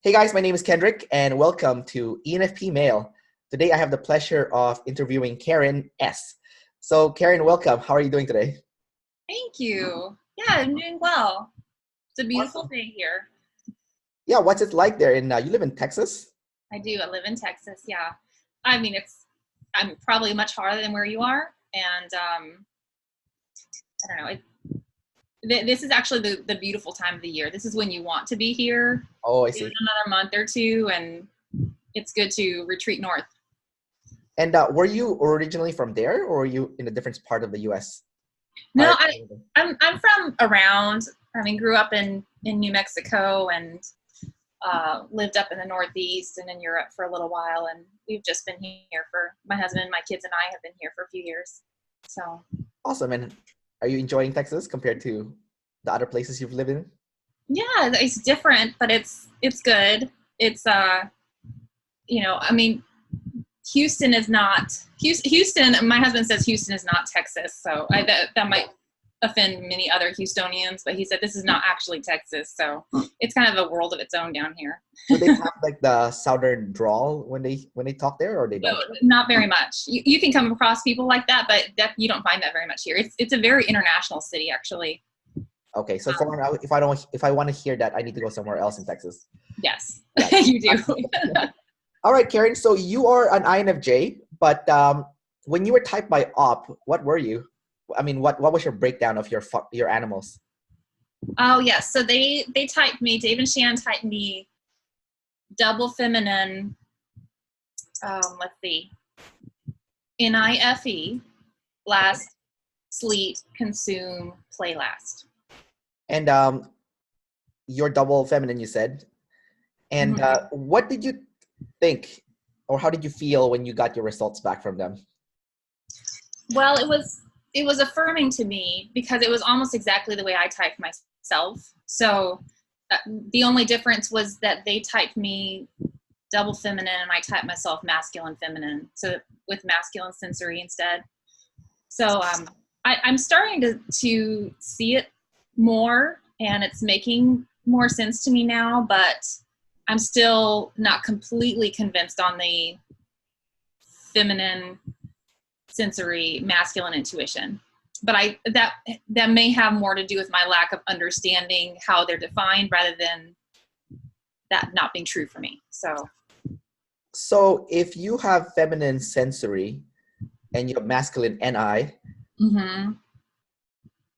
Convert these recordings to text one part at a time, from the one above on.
Hey guys, my name is Kendrick and welcome to ENFP Mail. Today I have the pleasure of interviewing Karin S. So Karin, welcome. How are you doing today? Thank you. Yeah, I'm doing well. It's a beautiful Awesome. day here. Yeah, what's it like there you live in Texas? I do. I live in Texas. Yeah. I mean, I'm probably much harder than where you are. And I don't know. This is actually the beautiful time of the year. This is when you want to be here. Oh, I Give it see. another month or two, and it's good to retreat north. And were you originally from there or were you in a different part of the US No, prior to moving? I'm from around. I mean, grew up in New Mexico and lived up in the Northeast and in Europe for a little while, and we've just been here for my husband, my kids, and I have been here for a few years. So Awesome. And are you enjoying Texas compared to the other places you've lived in? yeah, it's different, but it's good. It's I mean, Houston is not Houston. My husband says Houston is not Texas, so that might offend many other Houstonians, but he said this is not actually Texas, so it's kind of a world of its own down here. Do they have like the southern drawl when they talk there or they No, don't? not very much. You can come across people like that, but you don't find that very much here. It's a very international city, actually. Okay, so if I want to hear that, I need to go somewhere else in Texas. Yes, Yeah. you do. All right, Karin. So you are an INFJ, but when you were typed by op, what were you? I mean, what was your breakdown of your animals? Oh yes, so they typed me. Dave and Shan typed me double feminine. Let's see, NIFE, last, sleep, consume, play last. And you're double feminine, you said. And Mm-hmm. what did you think, or how did you feel when you got your results back from them? Well, it was affirming to me because it was almost exactly the way I typed myself. So the only difference was that they typed me double feminine and I typed myself masculine feminine. So with masculine sensory instead. So I'm starting to see it more, and it's making more sense to me now, but I'm still not completely convinced on the feminine sensory masculine intuition. But that may have more to do with my lack of understanding how they're defined rather than that not being true for me. So if you have feminine sensory and you have masculine NI, Mm-hmm.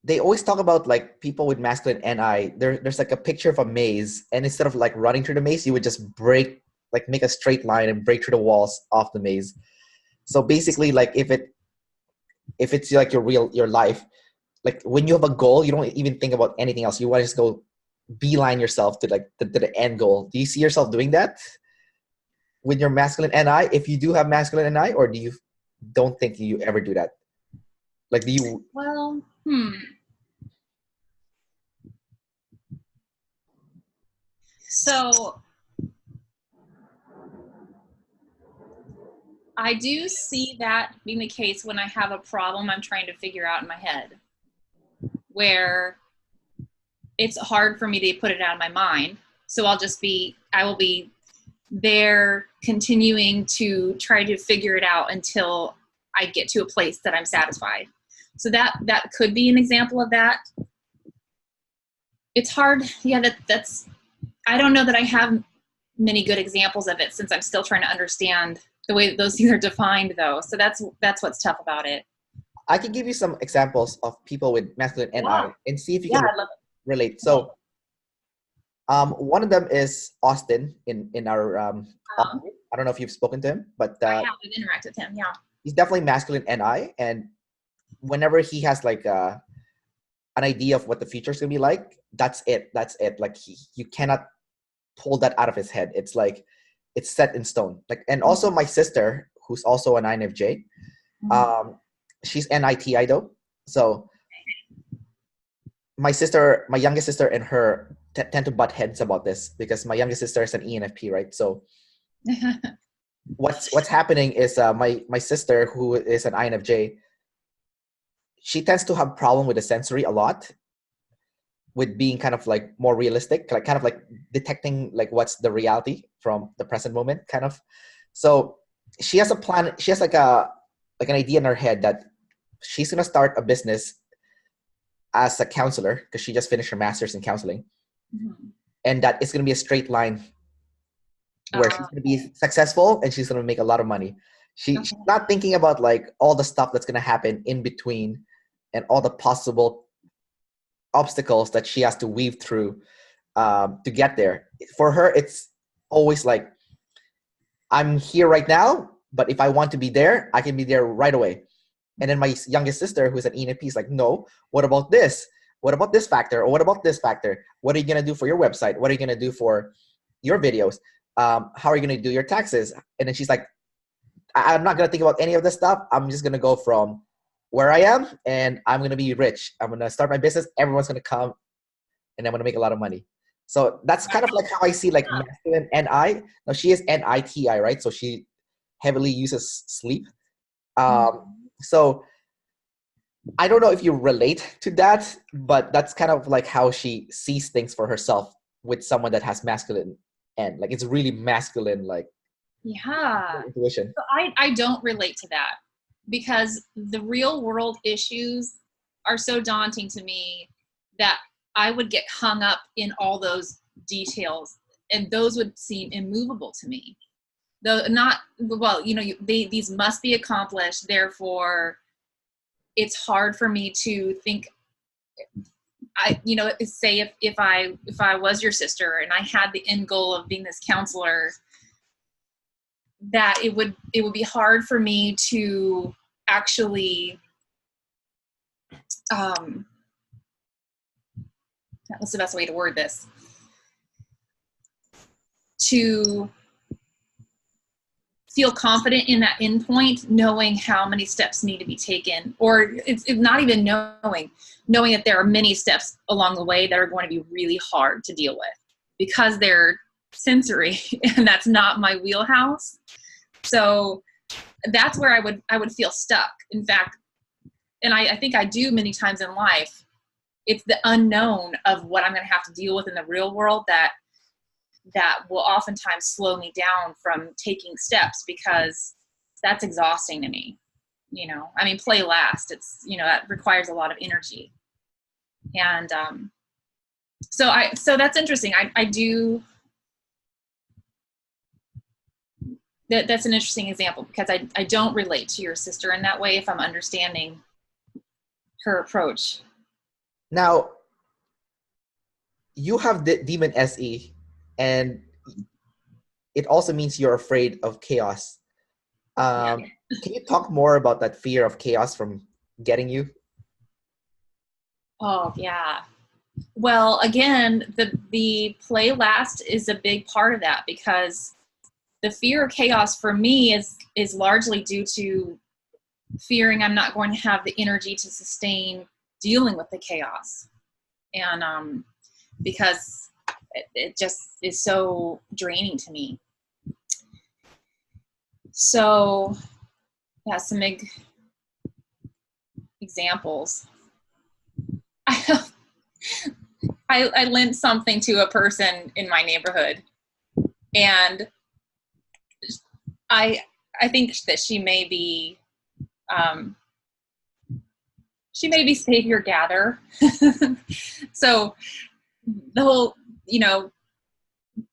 they always talk about like people with masculine NI. There's like a picture of a maze, and instead of like running through the maze, you would just make a straight line and break through the walls of the maze. So basically, like if it's like your life, like when you have a goal, you don't even think about anything else. You want to just go beeline yourself to like to the end goal. Do you see yourself doing that with your masculine NI? If you do have masculine NI, or do you don't think you ever do that? Like do you? Well, So I do see that being the case when I have a problem I'm trying to figure out in my head, where it's hard for me to put it out of my mind. So I will be there continuing to try to figure it out until I get to a place that I'm satisfied. So that could be an example of that. It's hard. Yeah, that's, I don't know that I have many good examples of it since I'm still trying to understand the way that those things are defined though. So that's what's tough about it. I can give you some examples of people with masculine Yeah. NI and see if you Yeah, can I love relate. So one of them is Austin in our it. office. I don't know if you've spoken to him, but I have to interact with him. Yeah. he's definitely masculine NI. And whenever he has like an idea of what the future is gonna be like, that's it. That's it. Like you cannot pull that out of his head. It's like it's set in stone. Like, and also my sister, who's also an INFJ, Mm-hmm. um, she's NITI though. So my youngest sister, and her tend to butt heads about this because my youngest sister is an ENFP, right? So what's happening is my sister, who is an INFJ, she tends to have problem with the sensory a lot, with being kind of like more realistic, like kind of like detecting like what's the reality from the present moment, kind of. So she has a plan. She has like an idea in her head that she's gonna start a business as a counselor because she just finished her master's in counseling, and that it's gonna be a straight line where she's gonna be successful and she's gonna make a lot of money. She's not thinking about like all the stuff that's gonna happen in between and all the possible obstacles that she has to weave through to get there. For her, it's always like, I'm here right now, but if I want to be there, I can be there right away. And then my youngest sister, who's an ENFP, is like, no, what about this? What about this factor? Or what about this factor? What are you going to do for your website? What are you going to do for your videos? How are you going to do your taxes? And then she's like, I'm not going to think about any of this stuff. I'm just going to go from where I am and I'm going to be rich. I'm going to start my business. Everyone's going to come and I'm going to make a lot of money. So that's kind of like how I see like masculine NI. Now she is NITI, right? So she heavily uses sleep. So I don't know if you relate to that, but that's kind of like how she sees things for herself with someone that has masculine and like it's really masculine, like intuition. So I don't relate to that because the real world issues are so daunting to me that I would get hung up in all those details and those would seem immovable to me. Though not, well, these must be accomplished. Therefore, it's hard for me to think. Say if I was your sister and I had the end goal of being this counselor, that it would be hard for me to actually. What's the best way to word this? To feel confident in that endpoint, knowing how many steps need to be taken, or it's not even knowing that there are many steps along the way that are going to be really hard to deal with because they're sensory and that's not my wheelhouse. So that's where I would feel stuck. In fact, and I think I do many times in life, it's the unknown of what I'm going to have to deal with in the real world that will oftentimes slow me down from taking steps because that's exhausting to me. Play last. It's, that requires a lot of energy. And so that's interesting. I do. That's an interesting example because I don't relate to your sister in that way if I'm understanding her approach. Now, you have the demon SE, and it also means you're afraid of chaos. Can you talk more about that fear of chaos from getting you? Oh, yeah. Well, again, the play last is a big part of that because the fear of chaos for me is largely due to fearing I'm not going to have the energy to sustain dealing with the chaos. And because it just is so draining to me. So, yeah, some examples. I lent something to a person in my neighborhood, and I think that she may be savior gather. So the whole,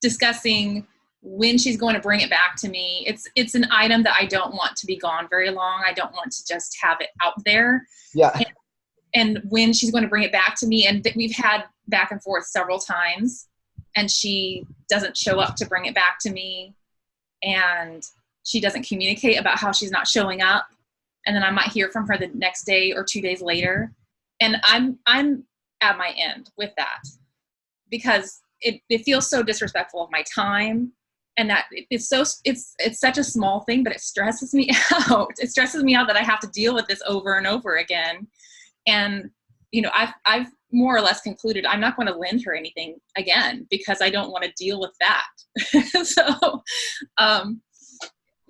discussing when she's going to bring it back to me. It's an item that I don't want to be gone very long. I don't want to just have it out there. Yeah. And when she's going to bring it back to me, and we've had back and forth several times, and she doesn't show up to bring it back to me, and she doesn't communicate about how she's not showing up, and then I might hear from her the next day or 2 days later, and I'm at my end with that because it feels so disrespectful of my time, and that it's such a small thing, but it stresses me out. It stresses me out that I have to deal with this over and over again. And, I've more or less concluded I'm not going to lend her anything again because I don't want to deal with that. So,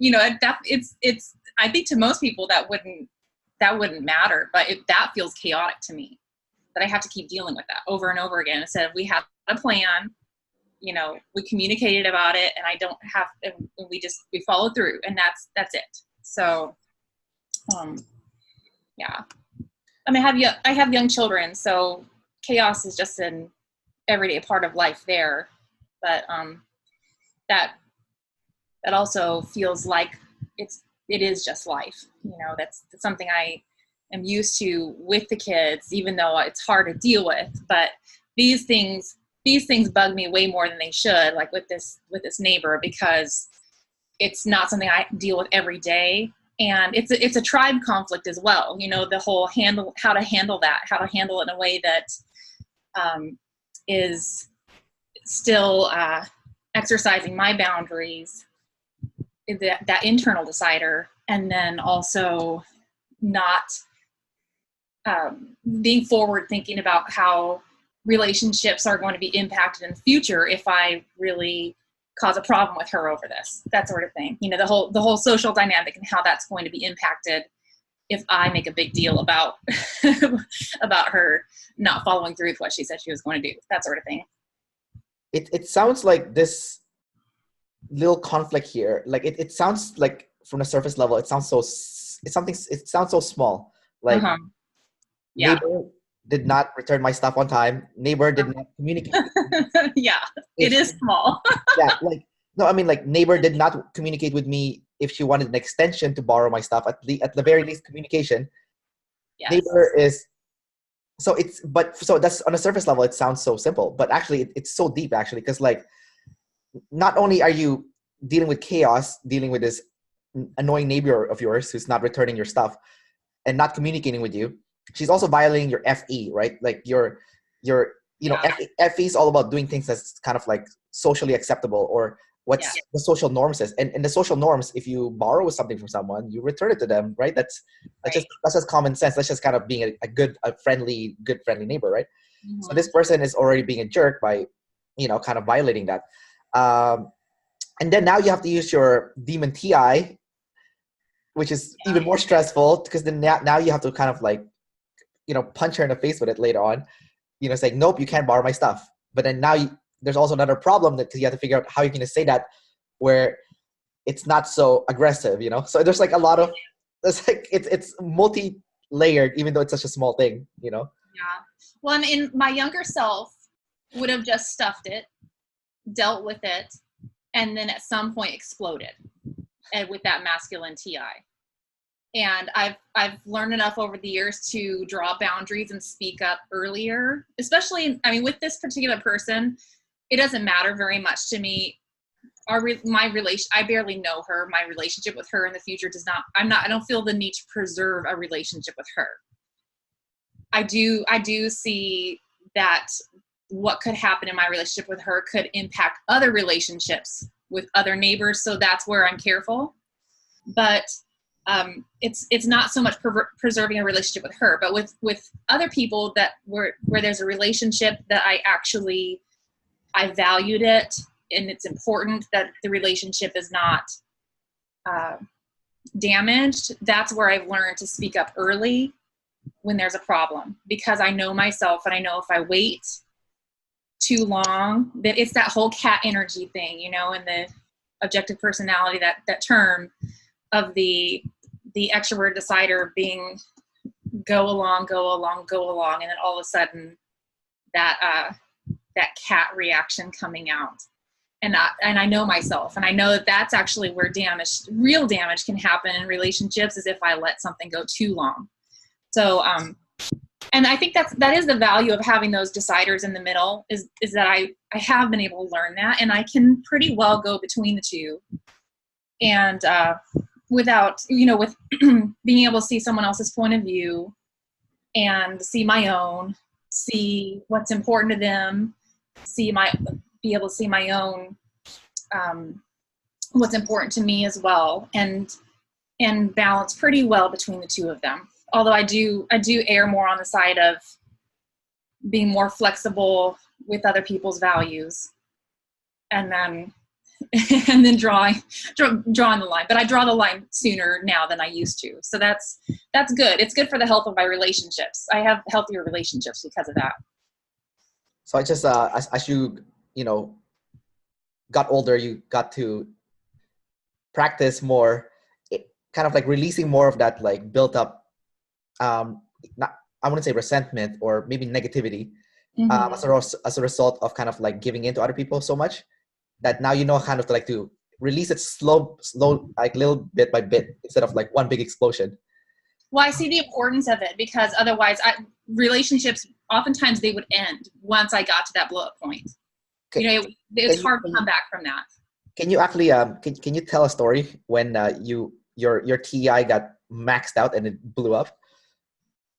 it's, I think to most people that wouldn't matter, but that feels chaotic to me. that I have to keep dealing with that over and over again. Instead of we have a plan, you know, we communicated about it, and I don't have, and we follow through, and that's it. So, yeah. I mean, I have young children, so chaos is just an everyday part of life there. But that also feels like it is just life. You know, that's something I am used to with the kids, even though it's hard to deal with. But these things bug me way more than they should, like with this neighbor, because it's not something I deal with every day. And it's a tribe conflict as well. You know, the whole how to handle it in a way that is still exercising my boundaries, that internal decider, and then also not being forward thinking about how relationships are going to be impacted in the future if I really cause a problem with her over this, that sort of thing. You know, the whole social dynamic and how that's going to be impacted if I make a big deal about about her not following through with what she said she was going to do, that sort of thing. It sounds like this little conflict here, like it sounds like from the surface level, it sounds so small. Like, yeah, neighbor did not return my stuff on time. Neighbor did not communicate. Yeah, it is small. Yeah, like, no, I mean, like, neighbor did not communicate with me if she wanted an extension to borrow my stuff. At the very least, communication. Yes. Neighbor is so that's on a surface level. It sounds so simple, but actually, it's so deep actually, because like, not only are you dealing with chaos, dealing with this annoying neighbor of yours who's not returning your stuff and not communicating with you, she's also violating your FE, right? Like your FE is all about doing things that's kind of like socially acceptable, or what's the social norm says. And the social norms, if you borrow something from someone, you return it to them, right? That's just common sense. That's just kind of being a friendly neighbor, right? Mm-hmm. So this person is already being a jerk by, kind of violating that. And then now you have to use your demon TI, which is even more stressful, because then now you have to kind of like, punch her in the face with it later on, saying, nope, you can't borrow my stuff. But then now there's also another problem, because you have to figure out how you're going to say that where it's not so aggressive, So there's like a lot of, it's multi-layered, even though it's such a small thing, Yeah. Well, in my younger self would have just stuffed it, dealt with it, and then at some point exploded, and with that masculine TI. And I've learned enough over the years to draw boundaries and speak up earlier, especially, with this particular person, it doesn't matter very much to me. I barely know her. My relationship with her in the future I don't feel the need to preserve a relationship with her. I do see that what could happen in my relationship with her could impact other relationships with other neighbors. So that's where I'm careful. But it's not so much preserving a relationship with her, but with other people that where there's a relationship that I valued it, and it's important that the relationship is not damaged. That's where I've learned to speak up early when there's a problem, because I know myself, and I know if I wait too long, that it's that whole cat energy thing, and the objective personality, that term of the extrovert decider being go along, and then all of a sudden that cat reaction coming out. And I know myself, and I know that that's actually where real damage can happen in relationships, is if I let something go too long. So, and I think that is the value of having those deciders in the middle, is that I have been able to learn that, and I can pretty well go between the two. And without, with being able to see someone else's point of view and see my own, see what's important to them, be able to see my own, what's important to me as well, and balance pretty well between the two of them. Although I do err more on the side of being more flexible with other people's values. And then and then drawing the line. But I draw the line sooner now than I used to. So that's good. It's good for the health of my relationships. I have healthier relationships because of that. So I just, as you, got older, you got to practice more, kind of like releasing more of that like built up, not, I wouldn't say resentment or maybe negativity, as a result of kind of like giving in to other people so much that now kind of like to release it slow, like little bit by bit instead of like one big explosion. Well, I see the importance of it because otherwise relationships, oftentimes they would end once I got to that blow up point. Okay. It's hard to come back from that. Can you actually, can you tell a story when your TI got maxed out and it blew up?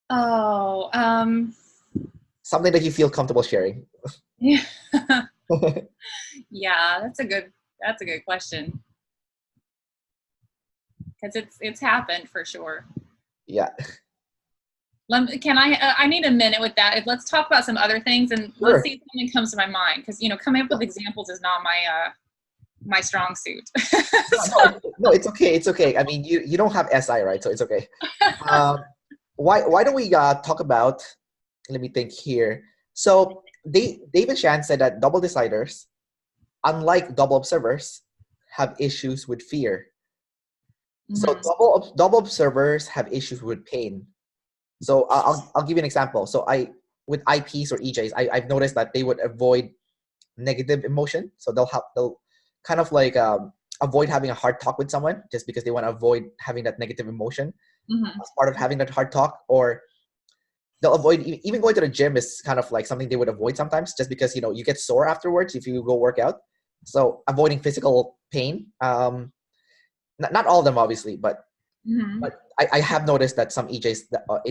Oh, something that you feel comfortable sharing. Yeah. Yeah, that's a good question. Because it's happened for sure. Yeah. I need a minute with that. Let's talk about some other things and Sure. Let's see if something comes to my mind. Because coming up with examples is not my strong suit. No, it's okay. It's okay. I mean, you don't have SI, right? So it's okay. Why don't we talk about? Let me think here. So David Shan said that double deciders, unlike double observers, have issues with fear. Mm-hmm. So double observers have issues with pain. So I'll give you an example. So with IPs or EJs, I've noticed that they would avoid negative emotion. So they'll kind of like avoid having a hard talk with someone just because they want to avoid having that negative emotion as part of having that hard talk. Or they'll avoid even going to the gym is kind of like something they would avoid sometimes just because you get sore afterwards if you go work out. So avoiding physical pain. Not all of them obviously, but I have noticed that some EJs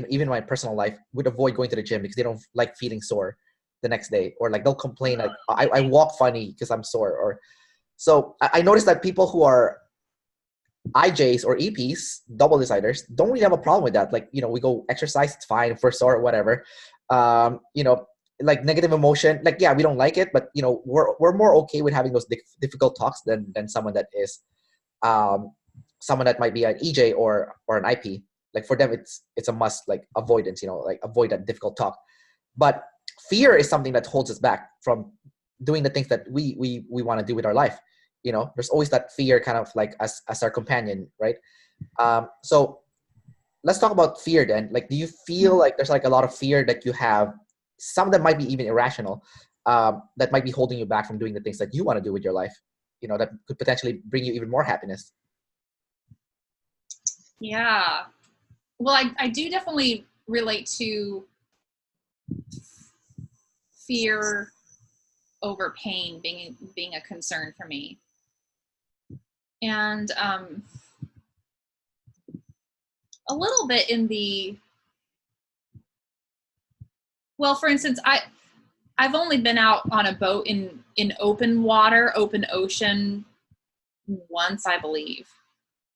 even in my personal life would avoid going to the gym because they don't like feeling sore the next day, or like they'll complain like I walk funny because I'm sore. Or so I noticed that people who are IJs or EPs, double deciders, don't really have a problem with that. Like, we go exercise, it's fine, for sore or whatever. Like negative emotion, like, yeah, we don't like it, but we're more okay with having those difficult talks than someone that is someone that might be an EJ or an IP. Like for them, it's a must, like avoidance, like avoid that difficult talk. But fear is something that holds us back from doing the things that we want to do with our life. There's always that fear kind of like as our companion, right? So let's talk about fear then. Like, do you feel like there's like a lot of fear that you have? Some of them might be even irrational, that might be holding you back from doing the things that you want to do with your life, that could potentially bring you even more happiness. Yeah. Well, I do definitely relate to fear over pain being a concern for me. And a little bit for instance, I've only been out on a boat in open water, open ocean once, I believe.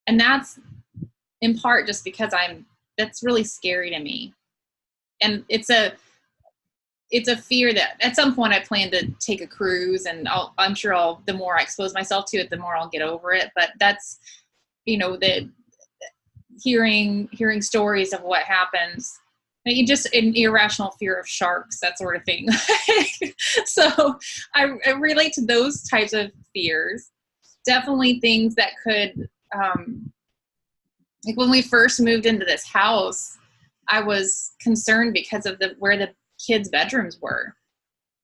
And that's in part just because that's really scary to me. And it's a fear that at some point I plan to take a cruise, and I'm sure the more I expose myself to it, the more I'll get over it. But that's, the hearing stories of what happens, just an irrational fear of sharks, that sort of thing. So I relate to those types of fears. Definitely things that could, like when we first moved into this house, I was concerned because of where the kids' bedrooms were.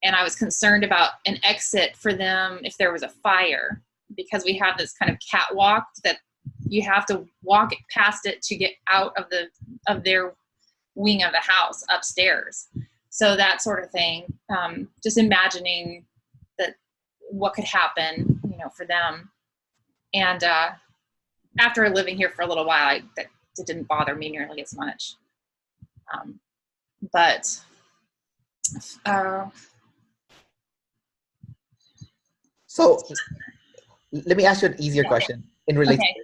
And I was concerned about an exit for them if there was a fire, because we have this kind of catwalk that you have to walk past it to get out of their wing of the house upstairs. So that sort of thing, just imagining that what could happen, for them. And after living here for a little while, it didn't bother me nearly as much. But so let me ask you an easier question in relation. Okay.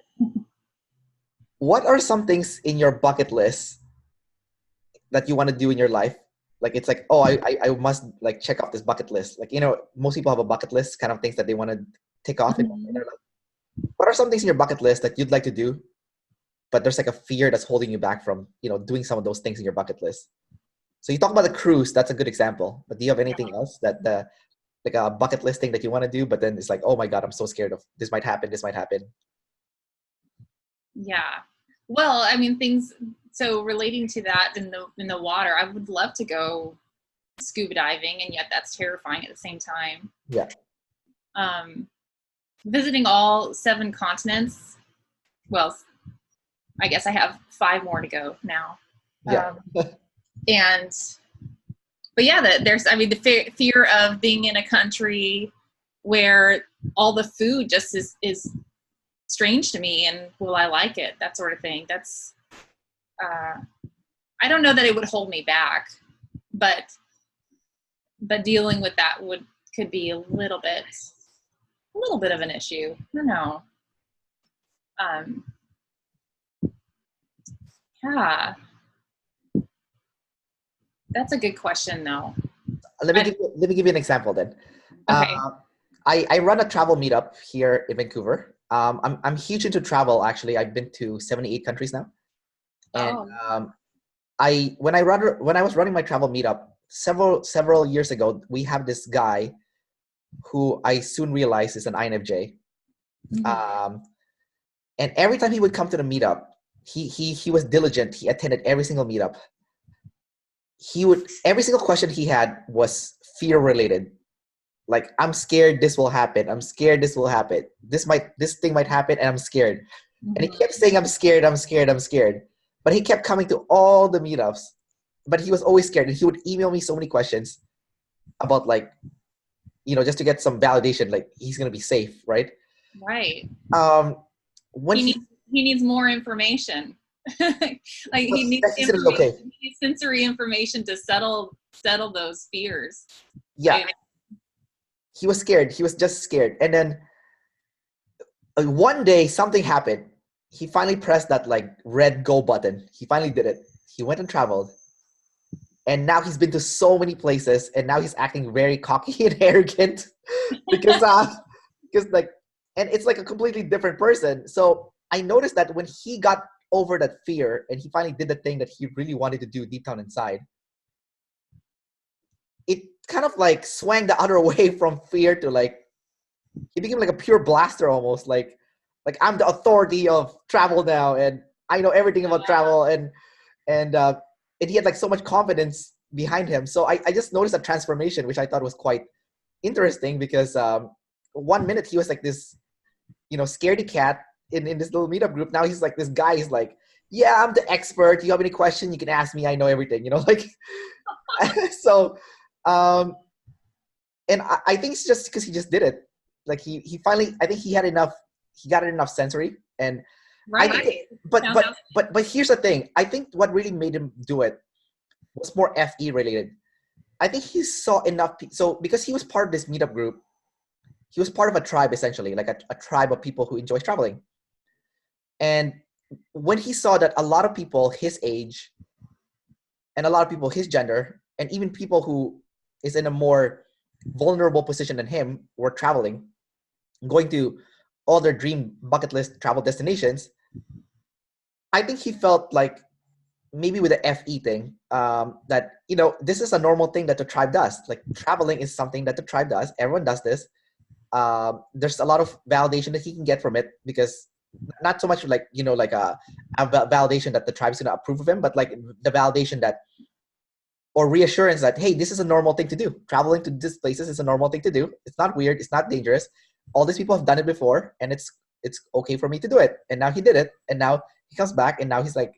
What are some things in your bucket list that you want to do in your life? Like, it's like, oh, I must like check off this bucket list. Like, most people have a bucket list, kind of things that they want to tick off in their life. What are some things in your bucket list that you'd like to do, but there's like a fear that's holding you back from, doing some of those things in your bucket list? So you talk about the cruise, that's a good example. But do you have anything else that like a bucket list thing that you want to do, but then it's like, oh my God, I'm so scared of this might happen, this might happen. Yeah. Well, I mean, so relating to that in the water, I would love to go scuba diving, and yet that's terrifying at the same time. Yeah. Visiting all 7 continents. Well, I guess I have 5 more to go now. Yeah. But yeah, there's, I mean, the fear of being in a country where all the food just is strange to me, and will I like it? That sort of thing. That's, I don't know that it would hold me back, but dealing with that could be a little bit of an issue. I don't know. Yeah. That's a good question, though. Let me give you an example then. Okay. I run a travel meetup here in Vancouver. I'm huge into travel. Actually, I've been to 78 countries now. And when I was running my travel meetup several years ago, we have this guy who I soon realized is an INFJ. Mm-hmm. And every time he would come to the meetup, he was diligent. He attended every single meetup. Every single question he had was fear related. Like, I'm scared this will happen. I'm scared this will happen. This thing might happen, and I'm scared. Mm-hmm. And he kept saying, I'm scared, I'm scared, I'm scared. But he kept coming to all the meetups. But he was always scared. And he would email me so many questions about, like, just to get some validation, like he's gonna be safe, right? Right. When he needs more information. Like he needs okay. He needs sensory information to settle those fears. Yeah. Right? He was scared. He was just scared. And then one day something happened. He finally pressed that like red go button. He finally did it. He went and traveled. And now he's been to so many places, and now he's acting very cocky and arrogant because and it's like a completely different person. So I noticed that when he got over that fear and he finally did the thing that he really wanted to do deep down inside, it kind of like swung the other way from fear to like, he became like a pure blaster almost, like I'm the authority of travel now, and I know everything about travel, and he had like so much confidence behind him. So I just noticed a transformation, which I thought was quite interesting, because 1 minute he was like this, scaredy cat in this little meetup group. Now he's like this guy. He's like, yeah, I'm the expert. You have any question, you can ask me. I know everything, like. So, and I think it's just because he just did it. Like he finally, I think he got enough sensory, and right. But here's the thing. I think what really made him do it was more FE related. I think he saw enough. So because he was part of this meetup group, he was part of a tribe, essentially, like a tribe of people who enjoy traveling. And when he saw that a lot of people his age and a lot of people his gender, and even people who is in a more vulnerable position than him, were traveling, going to all their dream bucket list travel destinations, I think he felt like, maybe with the FE thing, that, this is a normal thing that the tribe does. Like, traveling is something that the tribe does. Everyone does this. There's a lot of validation that he can get from it, because not so much like, like a validation that the tribe is going to approve of him, but like the validation that, or reassurance that, hey, this is a normal thing to do. Traveling to these places is a normal thing to do. It's not weird. It's not dangerous. All these people have done it before, and it's okay for me to do it. And now he did it, and now he comes back, and now he's like,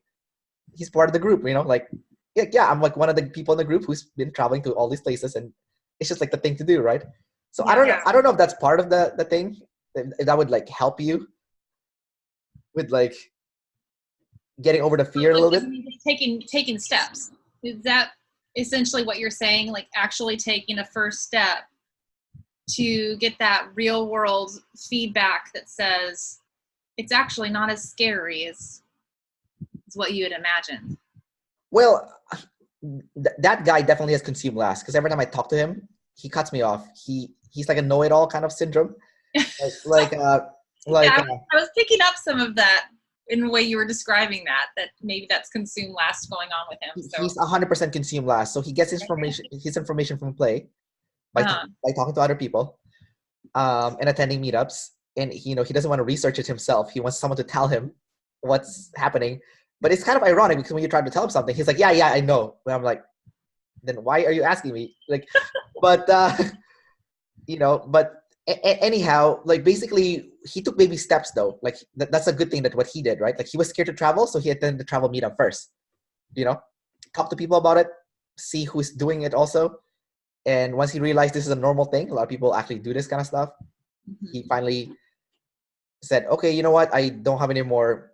he's part of the group, like, yeah, I'm like one of the people in the group who's been traveling to all these places, and it's just like the thing to do, right? So yeah, I don't know if that's part of the thing, if that would like help you with like getting over the fear a little bit. Taking steps. Is that essentially what you're saying? Like, actually taking a first step to get that real world feedback that says it's actually not as scary as what you had imagined. Well, that guy definitely has consumed last, because every time I talk to him, he cuts me off. He's like a know-it-all kind of syndrome. like like Yeah, I was picking up some of that in the way you were describing that maybe that's consume last going on with him. So, he's 100% consumed last. So he gets his information from play by uh, by talking to other people, and attending meetups. And he doesn't want to research it himself. He wants someone to tell him what's happening. But it's kind of ironic because when you try to tell him something, he's like, yeah, I know. And I'm like, then why are you asking me? Like, but but anyhow, like basically he took baby steps though. Like that's a good thing that what he did, right? Like he was scared to travel, so he attended the travel meetup first. You know, talk to people about it, see who's doing it also. And once he realized this is a normal thing, a lot of people actually do this kind of stuff. He finally said, okay, you know what? I don't have any more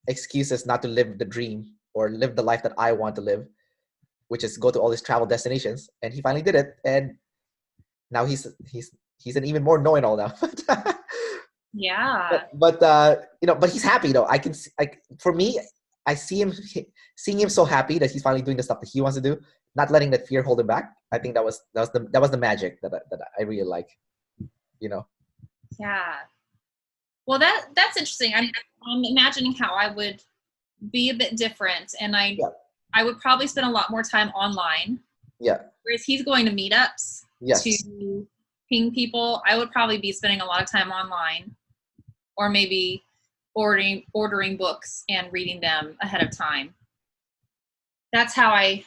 excuses not to live the dream or live the life that I want to live, which is go to all these travel destinations. And he finally did it. And now he's an even more know-it-all now. yeah, But he's happy though. I can see, like, for me, I see him seeing him so happy that he's finally doing the stuff that he wants to do, not letting that fear hold him back. I think that was the magic that I really like. yeah. Well, that's interesting. I'm imagining how I would be a bit different, and Yeah, I would probably spend a lot more time online, yeah, whereas he's going to meetups yes. to ping people. I would probably be spending a lot of time online, or maybe ordering books and reading them ahead of time. That's how I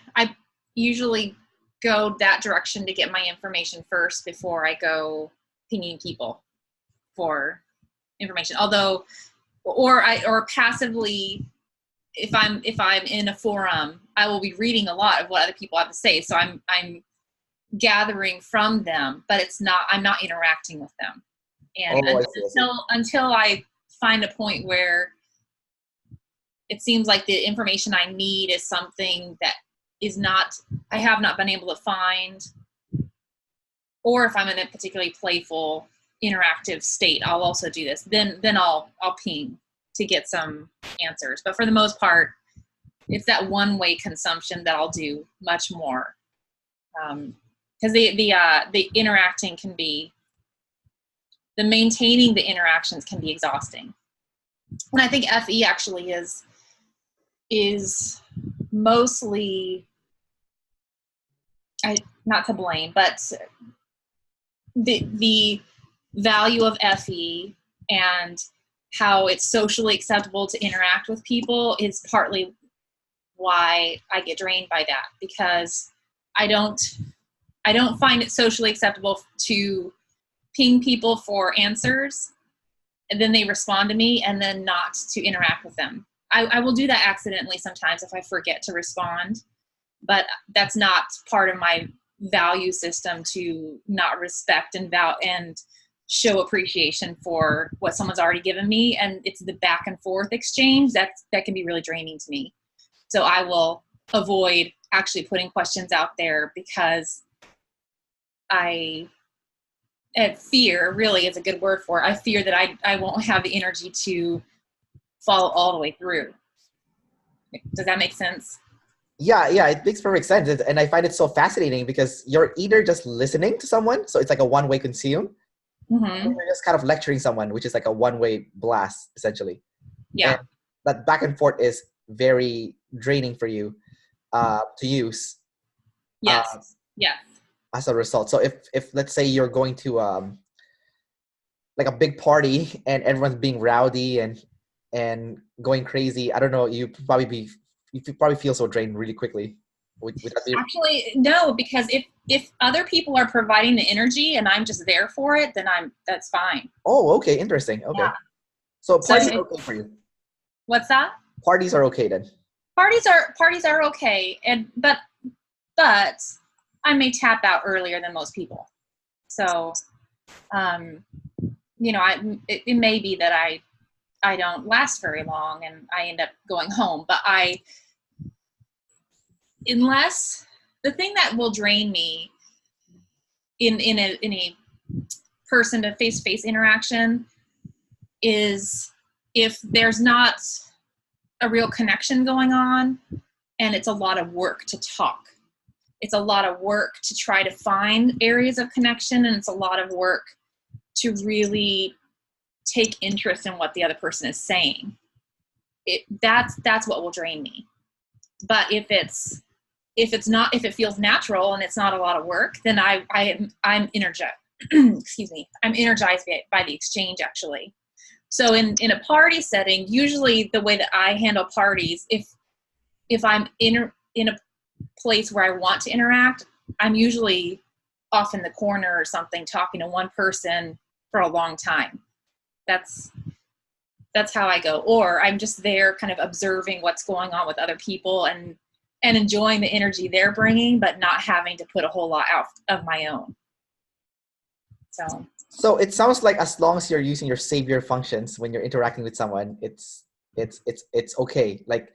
usually go that direction to get my information first before I go pinging people for information. Although, or passively, if I'm in a forum, I will be reading a lot of what other people have to say. So I'm gathering from them, but I'm not interacting with them. And Oh, I see, I see. until I find a point where it seems like the information I need is something that I have not been able to find, or if I'm in a particularly playful, interactive state, I'll also do this. Then I'll ping to get some answers. But for the most part, it's that one-way consumption that I'll do much more, because the interacting can be, the maintaining the interactions can be exhausting. And I think FE actually is mostly, not to blame, but the value of FE and how it's socially acceptable to interact with people is partly why I get drained by that, because I don't find it socially acceptable to ping people for answers and then they respond to me and then not to interact with them. I will do that accidentally sometimes if I forget to respond, but that's not part of my value system to not respect and show appreciation for what someone's already given me. And it's the back and forth exchange that can be really draining to me. So I will avoid actually putting questions out there because fear really is a good word for it. I fear that I won't have the energy to follow all the way through. Does that make sense? Yeah, it makes perfect sense. And I find it so fascinating because you're either just listening to someone, so it's like a one-way consume, Mm-hmm. or you're just kind of lecturing someone, which is like a one-way blast, essentially. Yeah. And that back and forth is very draining for you to use Yes. Yes. as a result. So if let's say you're going to like a big party and everyone's being rowdy and going crazy, I don't know, you probably feel so drained really quickly. Would that be? Actually, no, because if other people are providing the energy and I'm just there for it, then that's fine. Oh, okay, interesting. Okay, Yeah. so So parties are okay for you. what's that? Parties are okay then. Parties are okay, but I may tap out earlier than most people. So, it may be that I don't last very long and I end up going home. But unless the thing that will drain me in a person to face-to-face interaction is if there's not a real connection going on and it's a lot of work to talk. It's a lot of work to try to find areas of connection, and it's a lot of work to really take interest in what the other person is saying. That's what will drain me. But if it feels natural and it's not a lot of work, then I'm energized. Excuse me. I'm energized by the exchange, actually. So in a party setting, usually the way that I handle parties, if I'm in a place where I want to interact, I'm usually off in the corner or something, talking to one person for a long time. That's how I go. Or I'm just there kind of observing what's going on with other people and enjoying the energy they're bringing, but not having to put a whole lot out of my own. So it sounds like as long as you're using your savior functions when you're interacting with someone, it's okay. Like,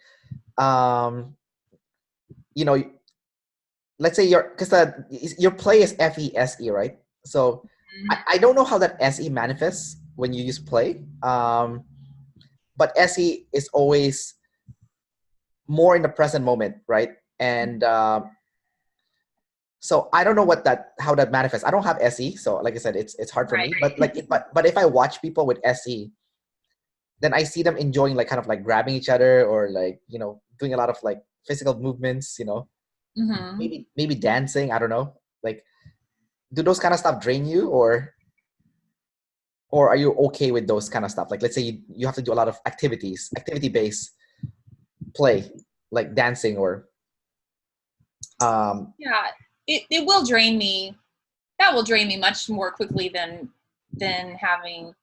you know, let's say your play is FESE, right? So I don't know how that SE manifests when you use play. But SE is always more in the present moment, right? And so I don't know how that manifests. I don't have SE, so like I said, it's hard for me. But if I watch people with SE, then I see them enjoying like kind of like grabbing each other or like, you know, doing a lot of like physical movements, you know, maybe dancing. I don't know. Like, do those kind of stuff drain you, or are you okay with those kind of stuff? Like, let's say you have to do a lot of activity-based play, like dancing or yeah, it will drain me. That will drain me much more quickly than having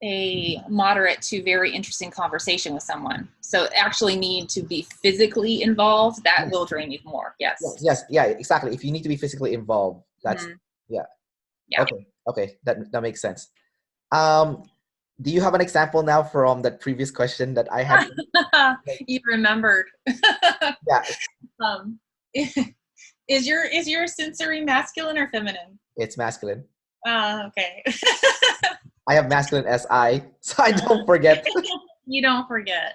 a moderate to very interesting conversation with someone. So actually need to be physically involved, that will drain me more. Yes. Yeah, exactly. If you need to be physically involved, that's yeah. Okay, that makes sense. Do you have an example now from that previous question that I had? You remembered. Yeah. Is your sensory masculine or feminine? It's masculine. Okay. I have masculine SI, so I don't forget. You don't forget.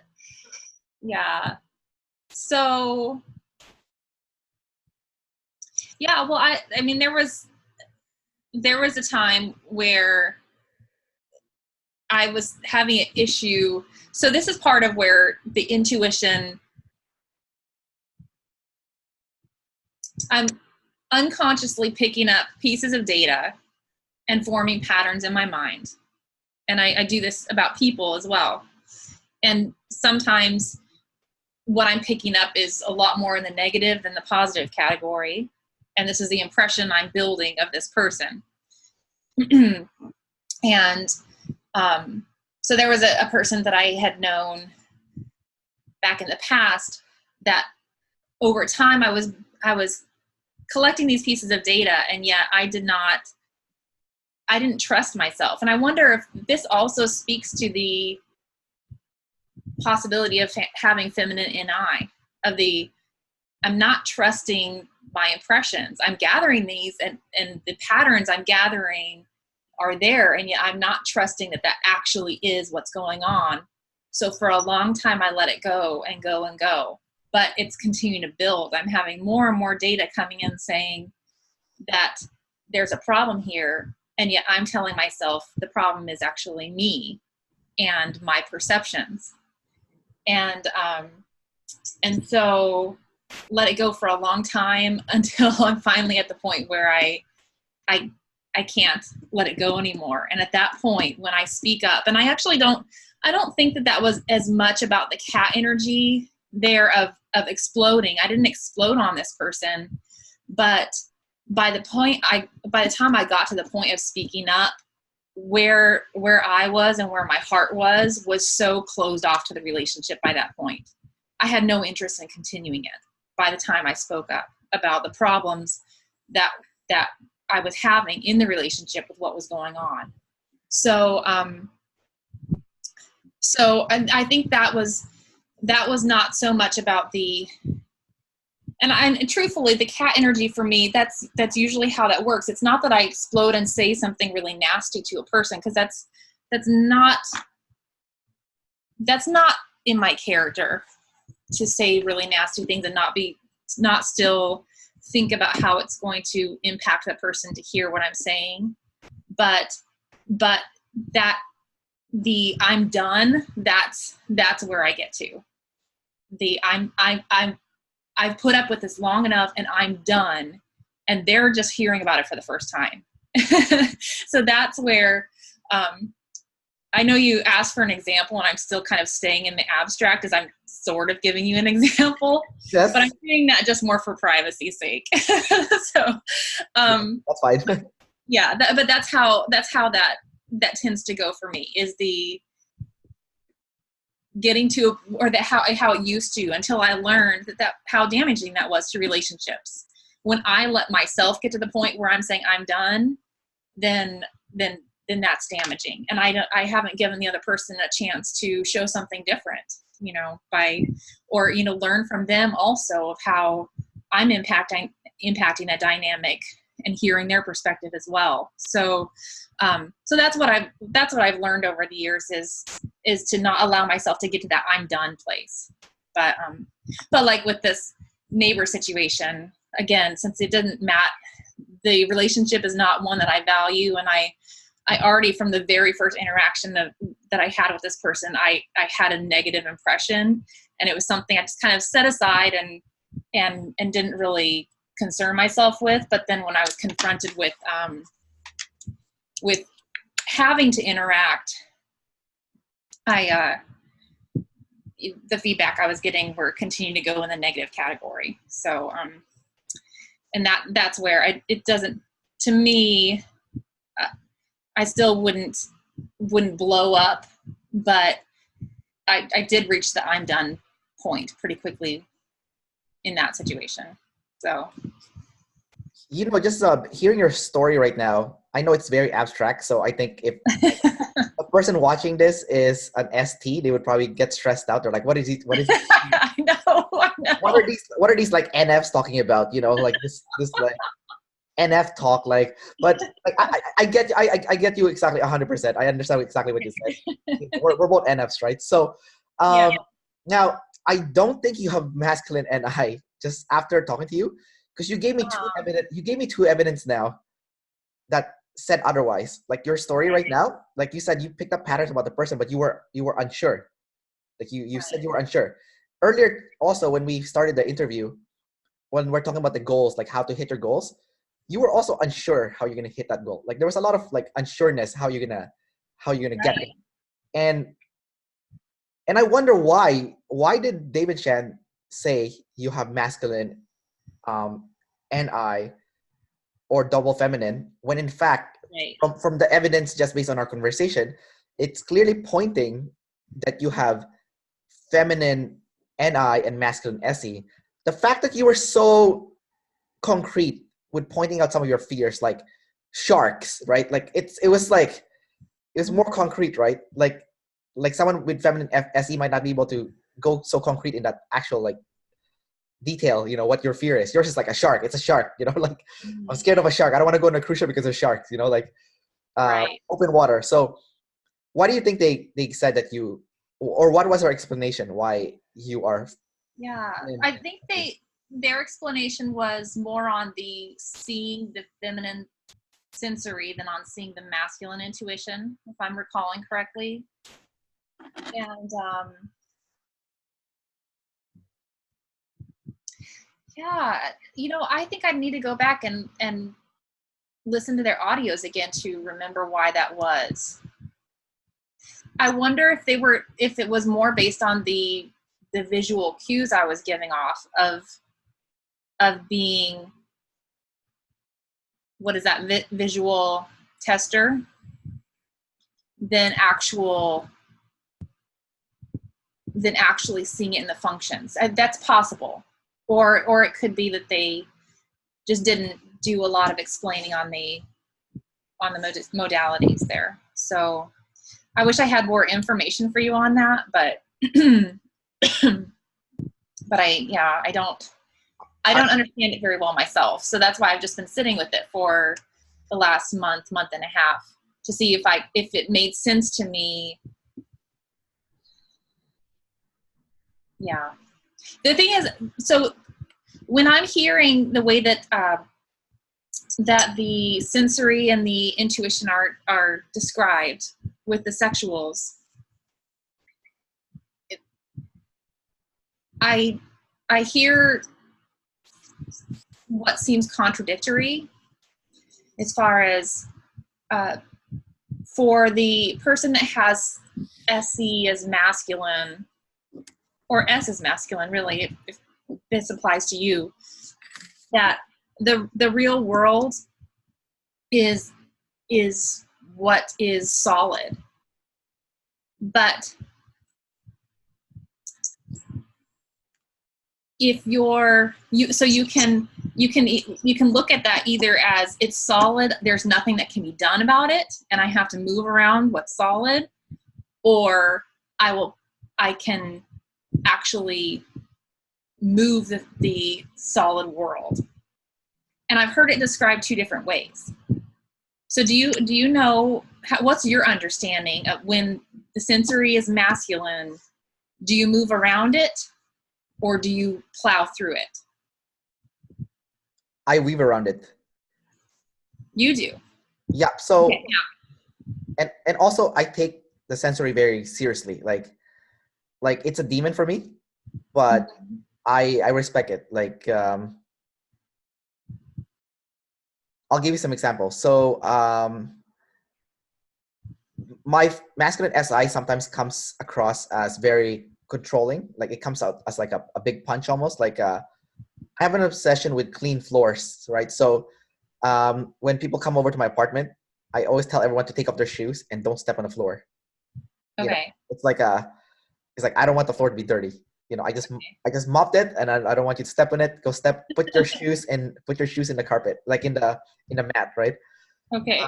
Yeah. So, yeah, well, I mean, there was a time where I was having an issue. So this is part of where the intuition, I'm unconsciously picking up pieces of data and forming patterns in my mind. And I do this about people as well. And sometimes what I'm picking up is a lot more in the negative than the positive category. And this is the impression I'm building of this person. And so there was a person that I had known back in the past that over time I was collecting these pieces of data, and yet I didn't trust myself. And I wonder if this also speaks to the possibility of having feminine NI, I'm not trusting my impressions. I'm gathering these and the patterns I'm gathering are there, and yet I'm not trusting that actually is what's going on. So for a long time I let it go and go and go, but it's continuing to build. I'm having more and more data coming in saying that there's a problem here, and yet I'm telling myself the problem is actually me and my perceptions. And so let it go for a long time until I'm finally at the point where I can't let it go anymore. And at that point, when I speak up, and I don't think that was as much about the cat energy there of exploding. I didn't explode on this person, but by the time I got to the point of speaking up, where I was and where my heart was so closed off to the relationship by that point. I had no interest in continuing it by the time I spoke up about the problems that I was having in the relationship with what was going on. So, I think that was not so much about and truthfully, the cat energy for me, that's usually how that works. It's not that I explode and say something really nasty to a person, because that's not in my character to say really nasty things and not still think about how it's going to impact that person to hear what I'm saying. but that the I'm done, that's where I get to. The I've put up with this long enough and I'm done, and they're just hearing about it for the first time. So that's where I know you asked for an example, and I'm still kind of staying in the abstract as I'm sort of giving you an example. Yes. But I'm doing that just more for privacy's sake. So that's fine. yeah, but that's how that tends to go for me, is the getting to, or that how it used to, until I learned that how damaging that was to relationships. When I let myself get to the point where I'm saying I'm done, then that's damaging. And I haven't given the other person a chance to show something different, or learn from them also of how I'm impacting that dynamic and hearing their perspective as well. So that's what I've learned over the years is to not allow myself to get to that I'm done place. But like with this neighbor situation, again, since it didn't match, the relationship is not one that I value, and I already, from the very first interaction that I had with this person, I had a negative impression, and it was something I just kind of set aside and didn't really concern myself with. But then when I was confronted with having to interact, the feedback I was getting were continuing to go in the negative category. So and that's where it doesn't, to me, I still wouldn't blow up, but I did reach the I'm done point pretty quickly in that situation. So, just hearing your story right now, I know it's very abstract. So I think if a person watching this is an ST, they would probably get stressed out. They're like, what is he? I know. What are these like NFs talking about? Like this like NF talk, like, but like I get you exactly 100%. I understand exactly what you said. We're both NFs, right? So Yeah. now I don't think you have masculine NI just after talking to you, because you gave me two evidence now that said otherwise. Like your story right now, like you said, you picked up patterns about the person, but you were unsure. Like you said you were unsure. Earlier, also, when we started the interview, when we're talking about the goals, like how to hit your goals, you were also unsure how you're gonna hit that goal. Like there was a lot of like unsureness how you're gonna get it. And I wonder why did David Chan say you have masculine NI or double feminine, when in fact, from the evidence just based on our conversation, it's clearly pointing that you have feminine NI and masculine SE. The fact that you were so concrete with pointing out some of your fears, like sharks, right? Like it was more concrete, right? Like someone with feminine SE might not be able to go so concrete in that actual like detail, what your fear is. Yours is like a shark. It's a shark, like I'm scared of a shark. I don't want to go on a cruise ship because of sharks, like open water. So why do you think they said that you, or what was their explanation why you are? Yeah, I think their explanation was more on the seeing the feminine sensory than on seeing the masculine intuition, if I'm recalling correctly. And yeah, I think I need to go back and listen to their audios again to remember why that was. I wonder if it was more based on the visual cues I was giving off of being, what is that, visual tester, than actually seeing it in the functions. That's possible. Or it could be that they just didn't do a lot of explaining on the modalities there. So I wish I had more information for you on that, but but I don't understand it very well myself. So that's why I've just been sitting with it for the last month and a half to see if it made sense to me. Yeah. The thing is, so when I'm hearing the way that that the sensory and the intuition are described with the sexuals, I hear what seems contradictory as far as for the person that has SE as masculine, or S as masculine, really, if this applies to you, that the real world is what is solid. But if so you can look at that either as it's solid, there's nothing that can be done about it, and I have to move around what's solid, or I can actually move the solid world. And I've heard it described two different ways. So do you know what's your understanding of when the sensory is masculine? Do you move around it, or do you plow through it? I weave around it. You do. Yeah. So, okay, yeah. And also I take the sensory very seriously. Like it's a demon for me, but I respect it. Like, I'll give you some examples. So, my masculine SI sometimes comes across as very controlling. Like it comes out as like a big punch almost. Like, I have an obsession with clean floors, right? So, when people come over to my apartment, I always tell everyone to take off their shoes and don't step on the floor. Okay. You know, it's like I don't want the floor to be dirty. You know, I just mopped it, and I don't want you to step on it. Put your shoes in the carpet, like in the mat, right? Okay.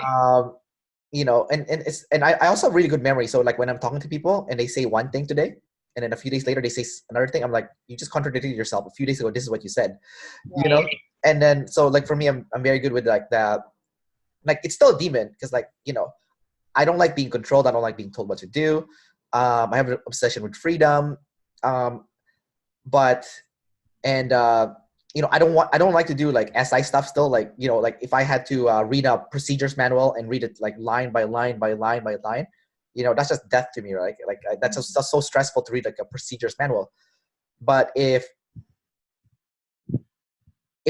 You know, and I also have really good memory. So like when I'm talking to people and they say one thing today, and then a few days later they say another thing, I'm like, you just contradicted yourself. A few days ago, this is what you said. Right. You know, and then so like for me, I'm very good with like that. Like it's still a demon because like, you know, I don't like being controlled. I don't like being told what to do. I have an obsession with freedom. But you know, I don't like to do like SI stuff still. Like, you know, like if I had to read a procedures manual and read it like line by line by line by line, you know, that's just death to me, right? Like that's so stressful to read like a procedures manual. But if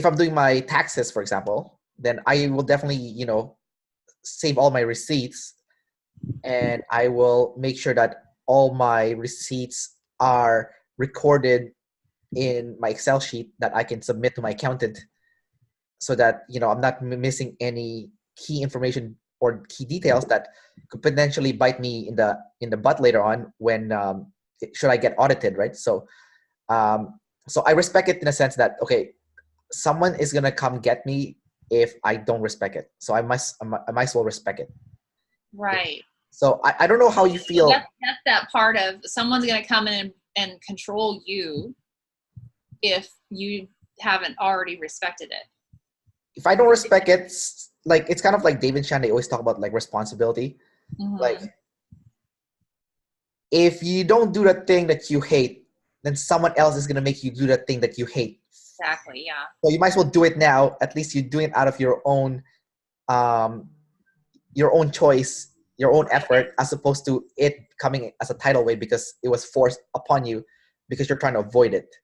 I'm doing my taxes, for example, then I will definitely, you know, save all my receipts, and I will make sure that all my receipts are recorded in my Excel sheet that I can submit to my accountant, so that, you know, I'm not missing any key information or key details that could potentially bite me in the butt later on when should I get audited, right? So so I respect it in a sense that, okay, someone is gonna come get me if I don't respect it, so I might as well respect it. Right. So I don't know how you feel. That's that part of someone's gonna come in and control you if you haven't already respected it. If I don't respect it, like it's kind of like David Chan, they always talk about like responsibility. Mm-hmm. Like if you don't do the thing that you hate, then someone else is gonna make you do the thing that you hate. Exactly. Yeah. So you might as well do it now. At least you're doing it out of your own choice, your own effort, as opposed to it coming as a tidal wave because it was forced upon you because you're trying to avoid it.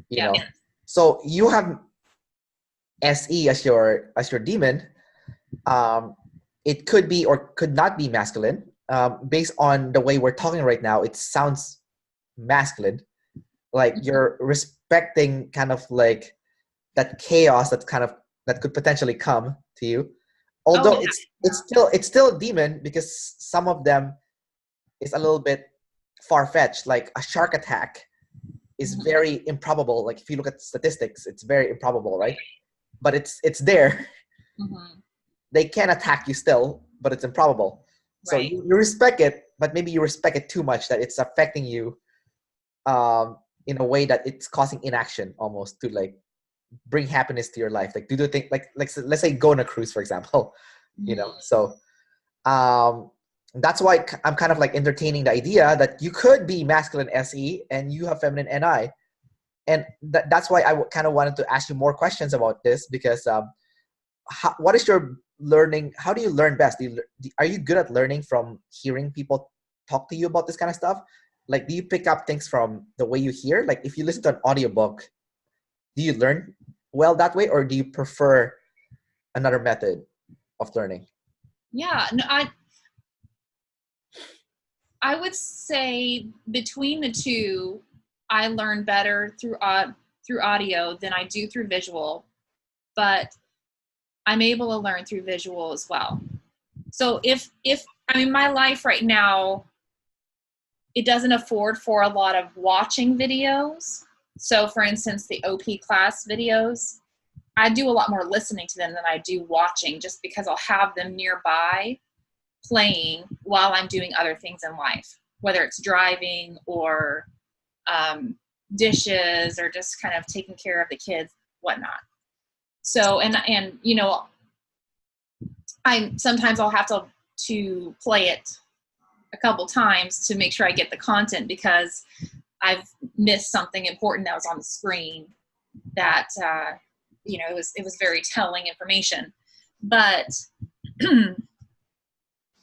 You know. So you have SE as your demon. It could be or could not be masculine. Based on the way we're talking right now, it sounds masculine. Like you're respecting kind of like that chaos that could potentially come to you. Although it's still a demon, because some of them is a little bit far-fetched. Like a shark attack is very improbable. Like if you look at statistics, it's very improbable, right? But it's there. Mm-hmm. They can attack you still, but it's improbable. So right. you respect it, but maybe you respect it too much that it's affecting you in a way that it's causing inaction almost to like bring happiness to your life. Like do the thing, like let's say go on a cruise, for example, you know. So that's why I'm kind of like entertaining the idea that you could be masculine SE and you have feminine NI. And that's why I kind of wanted to ask you more questions about this, because what is your learning? How do you learn best? Are you good at learning from hearing people talk to you about this kind of stuff? Like, do you pick up things from the way you hear? Like, if you listen to an audiobook, do you learn well that way, or do you prefer another method of learning? Yeah, no, I would say between the two, I learn better through audio than I do through visual, but I'm able to learn through visual as well. So if I mean, my life right now, it doesn't afford for a lot of watching videos. So for instance, the OP class videos, I do a lot more listening to them than I do watching, just because I'll have them nearby playing while I'm doing other things in life, whether it's driving or dishes or just kind of taking care of the kids, whatnot. So, and you know, sometimes I'll have to play it a couple times to make sure I get the content, because I've missed something important that was on the screen that, you know, it was very telling information. But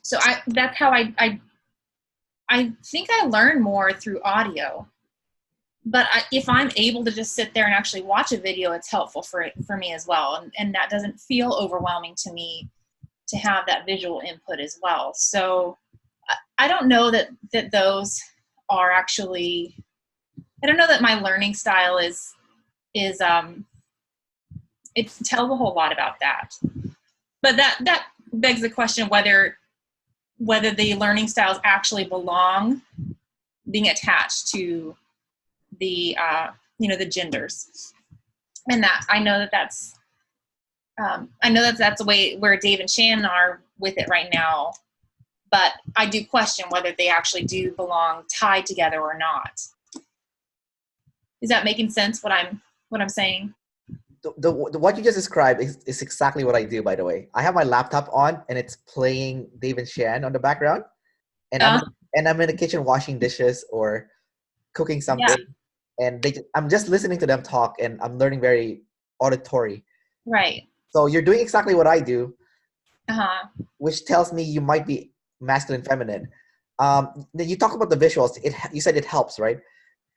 so that's how I think I learn more through audio. But if I'm able to just sit there and actually watch a video, it's helpful for me as well. And that doesn't feel overwhelming to me to have that visual input as well. So I don't know that those are actually, I don't know that my learning style is it tells a whole lot about that. But that begs the question whether the learning styles actually belong being attached to the you know, the genders. And that I know that's the way where Dave and Shannon are with it right now, but I do question whether they actually do belong tied together or not. Is that making sense, what I'm saying? The what you just described is exactly what I do, by the way. I have my laptop on and it's playing Dave and Shan on the background, and I'm in the kitchen washing dishes or cooking something, and I'm just listening to them talk, and I'm learning very auditory. Right. So you're doing exactly what I do, which tells me you might be masculine, feminine. You talk about the visuals. You said it helps, right?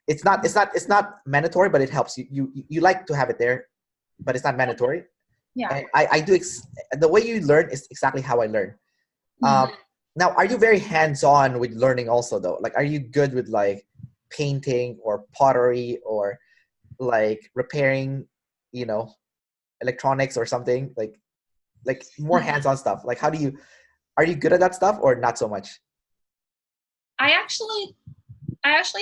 It's not mandatory, but it helps. You like to have it there, but it's not mandatory. Yeah. And I do the way you learn is exactly how I learn. Now, are you very hands-on with learning also, though? Like, are you good with like painting or pottery or like repairing, you know, electronics or something, like more hands-on stuff? Like, are you good at that stuff or not so much? I actually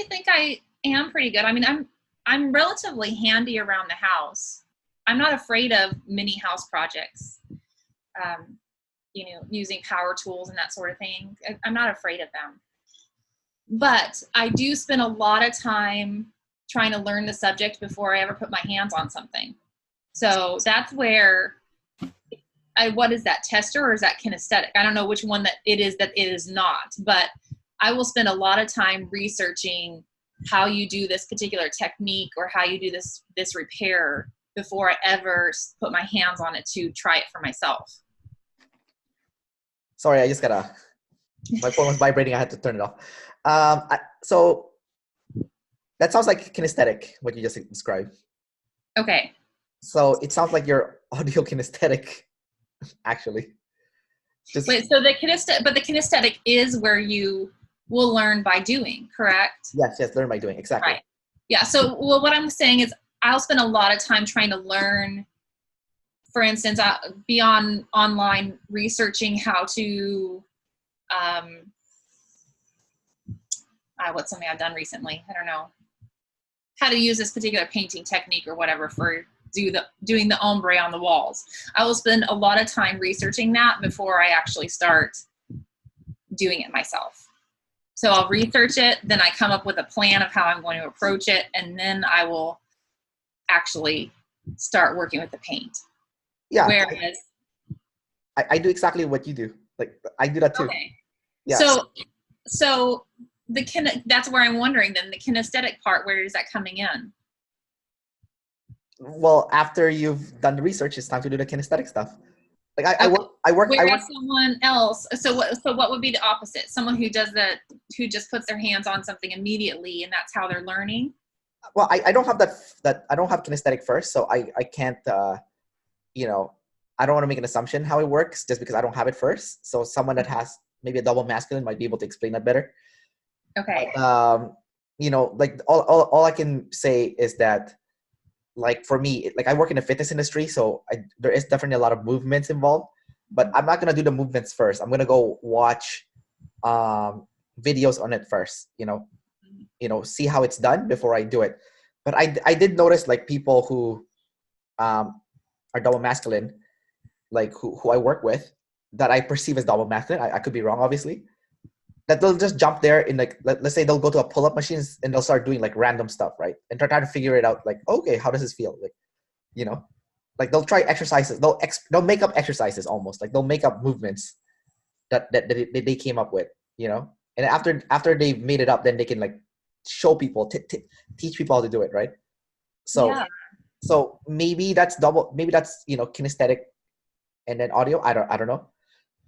think I am pretty good. I mean, I'm relatively handy around the house. I'm not afraid of mini house projects, you know, using power tools and that sort of thing. I'm not afraid of them. But I do spend a lot of time trying to learn the subject before I ever put my hands on something. So that's where what is that, tester or is that kinesthetic? I don't know which one that it is not, but I will spend a lot of time researching how you do this particular technique or how you do this repair before I ever put my hands on it to try it for myself. Sorry, my phone was vibrating. I had to turn it off. So that sounds like kinesthetic, what you just described. Okay. So it sounds like you're audio kinesthetic, actually. Wait, so the kinesthetic is where you will learn by doing, correct? Yes, learn by doing, exactly. Right. Yeah, so what I'm saying is I'll spend a lot of time trying to learn, for instance, be online researching how to, what's something I've done recently? I don't know. How to use this particular painting technique or whatever for doing the ombre on the walls. I will spend a lot of time researching that before I actually start doing it myself. So I'll research it, then I come up with a plan of how I'm going to approach it, and then I will actually start working with the paint. Yeah. Whereas I do exactly what you do. Like, I do that too. Okay. Yeah. So that's where I'm wondering then, the kinesthetic part, where is that coming in? Well, after you've done the research, it's time to do the kinesthetic stuff. Like I work. Whereas someone else, so what would be the opposite? Someone who does that, who just puts their hands on something immediately, and that's how they're learning. Well, I don't have that I don't have kinesthetic first, so I can't you know, I don't want to make an assumption how it works just because I don't have it first. So someone that has maybe a double masculine might be able to explain that better. Okay. But, you know, like all I can say is that, like for me, like I work in the fitness industry, so there is definitely a lot of movements involved. But I'm not gonna do the movements first. I'm gonna go watch videos on it first. See how it's done before I do it. But I did notice like people who are double masculine, like who I work with, that I perceive as double masculine. I could be wrong, obviously. That they'll just jump there in like let's say they'll go to a pull-up machines and they'll start doing like random stuff, right? And try to figure it out. Like, okay, how does this feel? Like, you know, like they'll try exercises. They'll make up exercises almost. Like they'll make up movements that they came up with. And after they've made it up, then they can like show people, teach people how to do it, right? So Yeah. so maybe that's double. Maybe that's kinesthetic, and then audio. I don't know,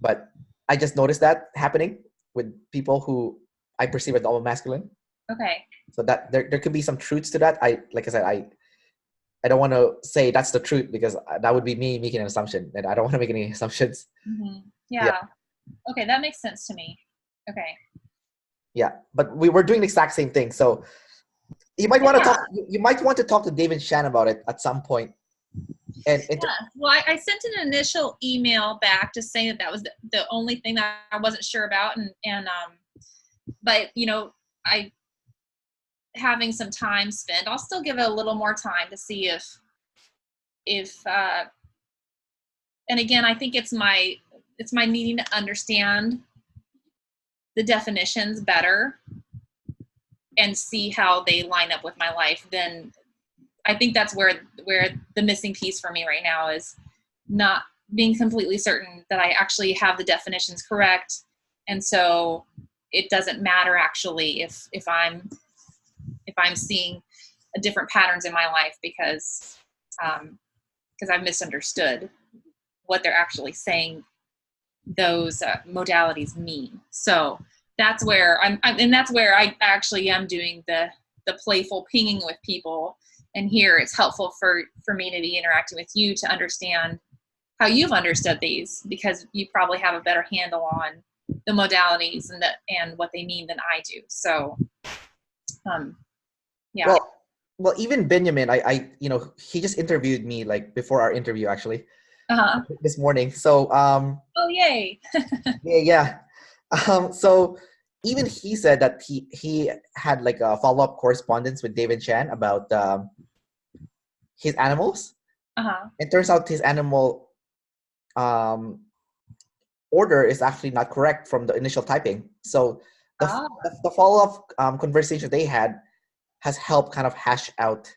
but I just noticed that happening with people who I perceive as double masculine. Okay. So that there could be some truths to that. Like I said, I don't want to say that's the truth because that would be me making an assumption, and I don't want to make any assumptions. Mm-hmm. Yeah. Yeah. Okay, that makes sense to me. Okay. Yeah, but we were doing the exact same thing. So you might want to Yeah. talk. You might want to talk to Dave and Shan about it at some point. And Well, I sent an initial email back just saying that was the only thing that I wasn't sure about, but I having some time spent, I'll still give it a little more time to see if and again, I think it's my needing to understand the definitions better and see how they line up with my life. Then I think that's where the missing piece for me right now is not being completely certain that I actually have the definitions correct. And so it doesn't matter actually if I'm seeing different patterns in my life because I've misunderstood what they're actually saying those modalities mean. So that's where and that's where I actually am doing the playful pinging with people. And here it's helpful for me to be interacting with you to understand how you've understood these, because you probably have a better handle on the modalities and what they mean than I do. So, yeah. Well, even Benjamin, he just interviewed me like before our interview actually this morning. So, oh yay! yeah. So even he said that he had like a follow-up correspondence with David Chan about his animals. It turns out his animal order is actually not correct from the initial typing. So the follow-up conversation they had has helped kind of hash out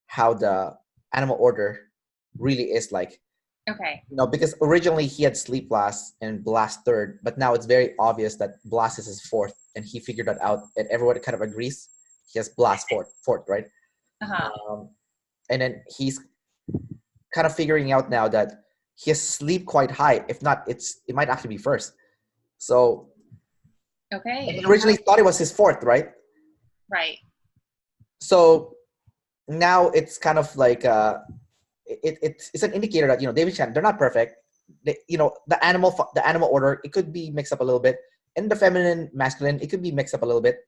how the animal order really is like. Okay. Because originally he had sleep blast and blast third, but now it's very obvious that blast is his fourth, and he figured that out, and everyone kind of agrees he has blast fourth, right? And then he's kind of figuring out now that he has sleep quite high. If not, it might actually be first. So, okay. He originally thought it was his fourth, right? Right. So now it's kind of like it's an indicator that David Chan, they're not perfect. The animal order, it could be mixed up a little bit, and the feminine masculine, it could be mixed up a little bit.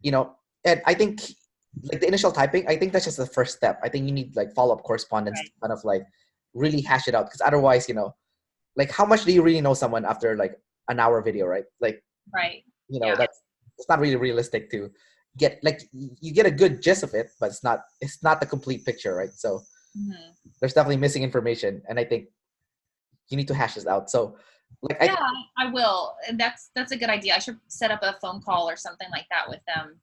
And I think like the initial typing, I think that's just the first step. I think you need like follow-up correspondence to kind of like really hash it out, because otherwise, like how much do you really know someone after like an hour video, right? Like, right. It's not really realistic to get, like, you get a good gist of it, but it's not the complete picture, right? So there's definitely missing information, and I think you need to hash this out. So like I will. And that's a good idea. I should set up a phone call or something like that with them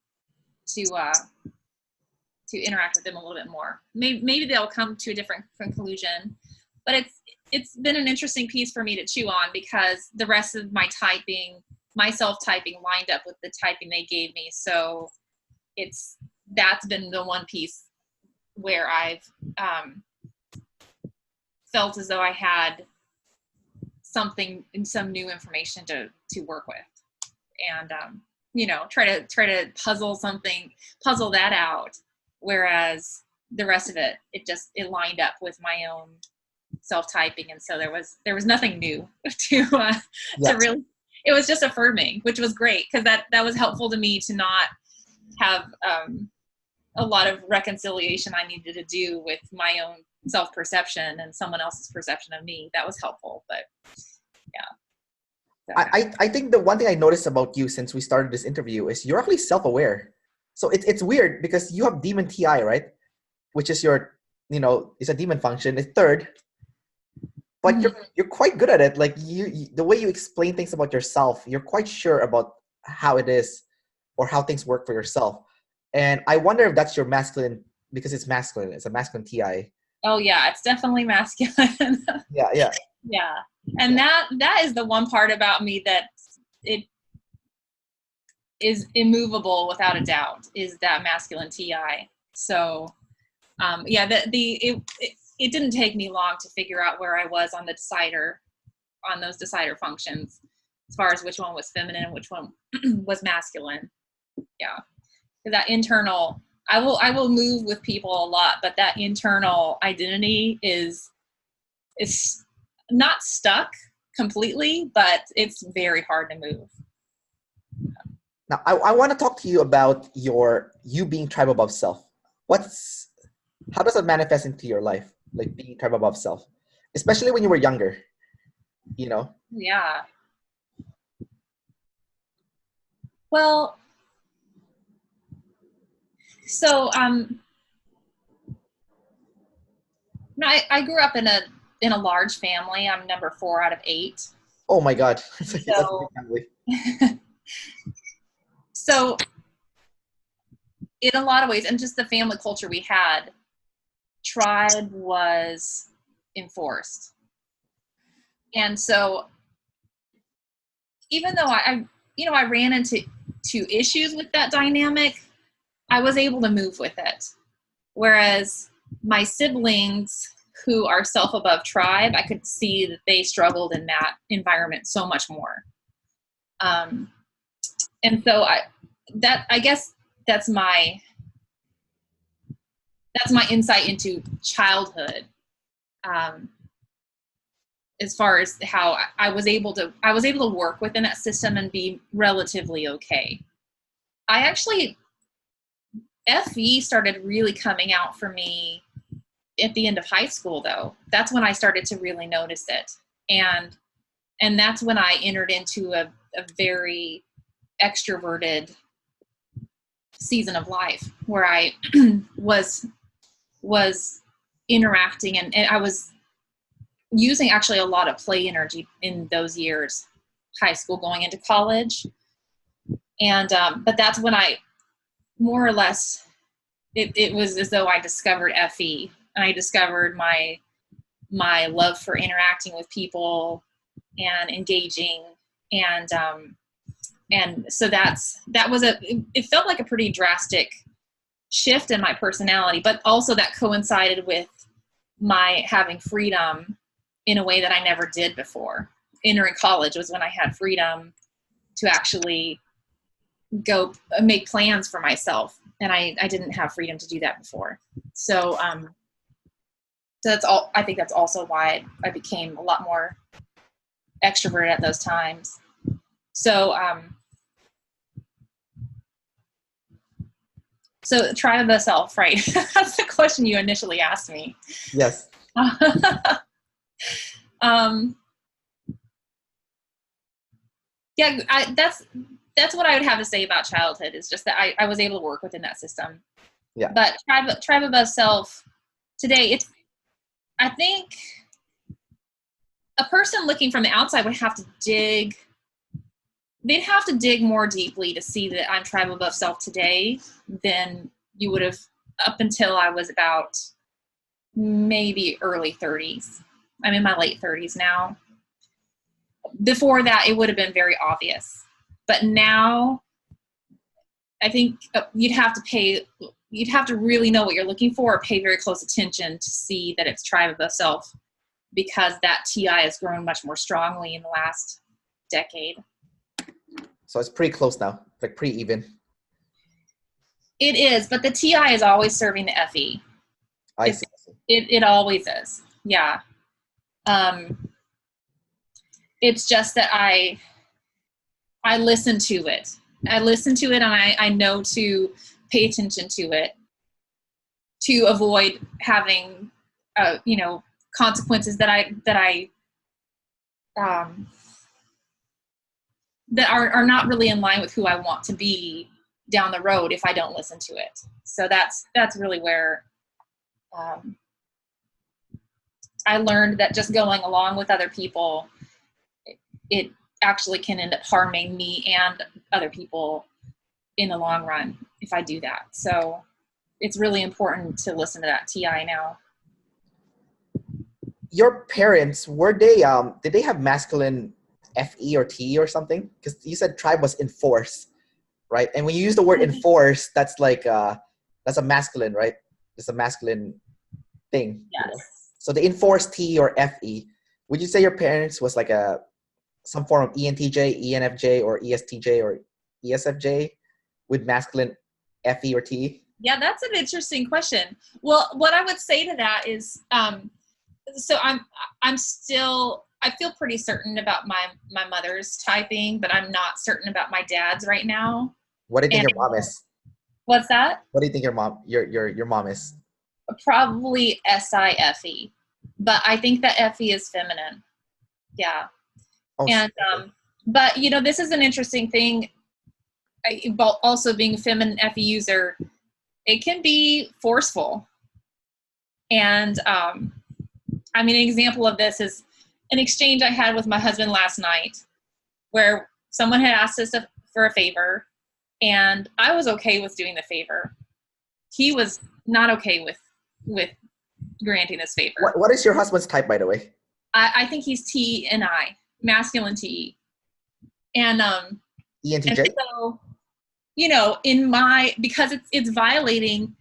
to interact with them a little bit more. Maybe they'll come to a different conclusion. But it's been an interesting piece for me to chew on, because the rest of my self-typing lined up with the typing they gave me. So that's been the one piece where I've felt as though I had some new information to work with, and try to puzzle that out. Whereas the rest of it lined up with my own self-typing, and so there was nothing new to really. It was just affirming, which was great, because that was helpful to me to not have a lot of reconciliation I needed to do with my own self-perception and someone else's perception of me. That was helpful, but yeah. I think the one thing I noticed about you since we started this interview is you're actually self-aware. So it's weird because you have demon TI, right? Which is your, it's a demon function. It's third. But you're quite good at it. Like you, the way you explain things about yourself, you're quite sure about how it is or how things work for yourself. And I wonder if that's your masculine, because it's masculine. It's a masculine TI. Oh yeah, it's definitely masculine. Yeah. And that is the one part about me that it is immovable without a doubt, is that masculine TI. So it didn't take me long to figure out where I was on those decider functions, as far as which one was feminine and which one was masculine. Yeah. That internal, I will move with people a lot, but that internal identity is not stuck completely, but it's very hard to move. Now, I want to talk to you about you being tribe above self. How does that manifest into your life? Like being tribe above self, especially when you were younger, Yeah. Well, so I grew up in a large family. I'm number 4 out of 8. Oh my God. That's a big family. So in a lot of ways, and just the family culture we had, tribe was enforced. And so even though I ran into issues with that dynamic, I was able to move with it. Whereas my siblings who are self above tribe, I could see that they struggled in that environment so much more. And so I guess that's my insight into childhood, as far as how I was able to work within that system and be relatively okay. FE started really coming out for me at the end of high school, though. That's when I started to really notice it. And that's when I entered into a very extroverted season of life, where I was interacting and I was using actually a lot of play energy in those years, high school going into college. And but that's when I more or less, it was as though I discovered FE, and I discovered my love for interacting with people and engaging, and so it felt like a pretty drastic shift in my personality, but also that coincided with my having freedom in a way that I never did before. Entering college was when I had freedom to actually go make plans for myself, and I didn't have freedom to do that before. So that's all. I think that's also why I became a lot more extroverted at those times. So tribe of self, right? That's the question you initially asked me. Yes. Yeah, that's what I would have to say about childhood, is just that I was able to work within that system. Yeah. But tribe above self today, I think a person looking from the outside would have to dig. They'd have to dig more deeply to see that I'm tribe above self today than you would have up until I was about maybe early 30s. I'm in my late 30s now. Before that, it would have been very obvious. But now, I think you'd have to really know what you're looking for, or pay very close attention to see that it's tribe above self because that TI has grown much more strongly in the last decade. So it's pretty close now, like pretty even. It is, but the TI is always serving the FE. I see. It always is. Yeah. It's just that I listen to it. I listen to it, and I know to pay attention to it to avoid having, consequences that are not really in line with who I want to be down the road if I don't listen to it. So that's really where I learned that just going along with other people, it actually can end up harming me and other people in the long run if I do that. So it's really important to listen to that TI now. Your parents, were they, did they have masculine FE or T or something? Because you said tribe was enforce, right? And when you use the word enforce, that's like, that's a masculine, right? It's a masculine thing. Yes. You know? So the enforce T or FE, would you say your parents was like some form of ENTJ, ENFJ, or ESTJ, or ESFJ with masculine FE or T? Yeah, that's an interesting question. Well, what I would say to that is, so I feel pretty certain about my mother's typing, but I'm not certain about my dad's right now. What do you think your mom is? What's that? What do you think your mom is? Probably SIFE, but I think that FE is feminine. Yeah. Oh, and but this is an interesting thing. Also being a feminine FE user, it can be forceful. And an example of this is an exchange I had with my husband last night where someone had asked us for a favor, and I was okay with doing the favor. He was not okay with granting this favor. What is your husband's type, by the way? I think he's T and I, masculine TE. And ENTJ? and so, because it's violating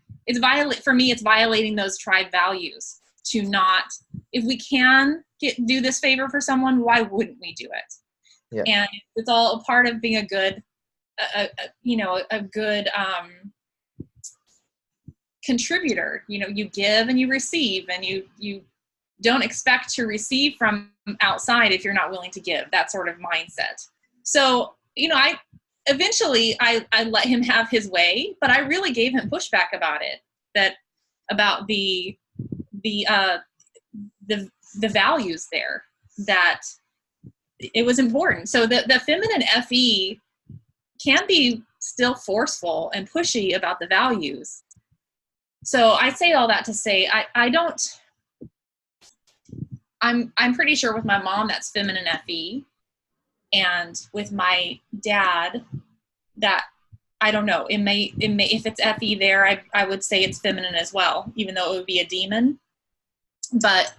those tribe values to not, if we can do this favor for someone, why wouldn't we do it? Yeah. And it's all a part of being a good contributor. You give and you receive, and you don't expect to receive from outside if you're not willing to give, that sort of mindset. So, I eventually let him have his way, but I really gave him pushback about it, about the values there, that it was important. So the feminine FE can be still forceful and pushy about the values. So I say all that to say, I'm pretty sure with my mom that's feminine FE, and with my dad that, I don't know, it may if it's FE there, I would say it's feminine as well, even though it would be a demon. But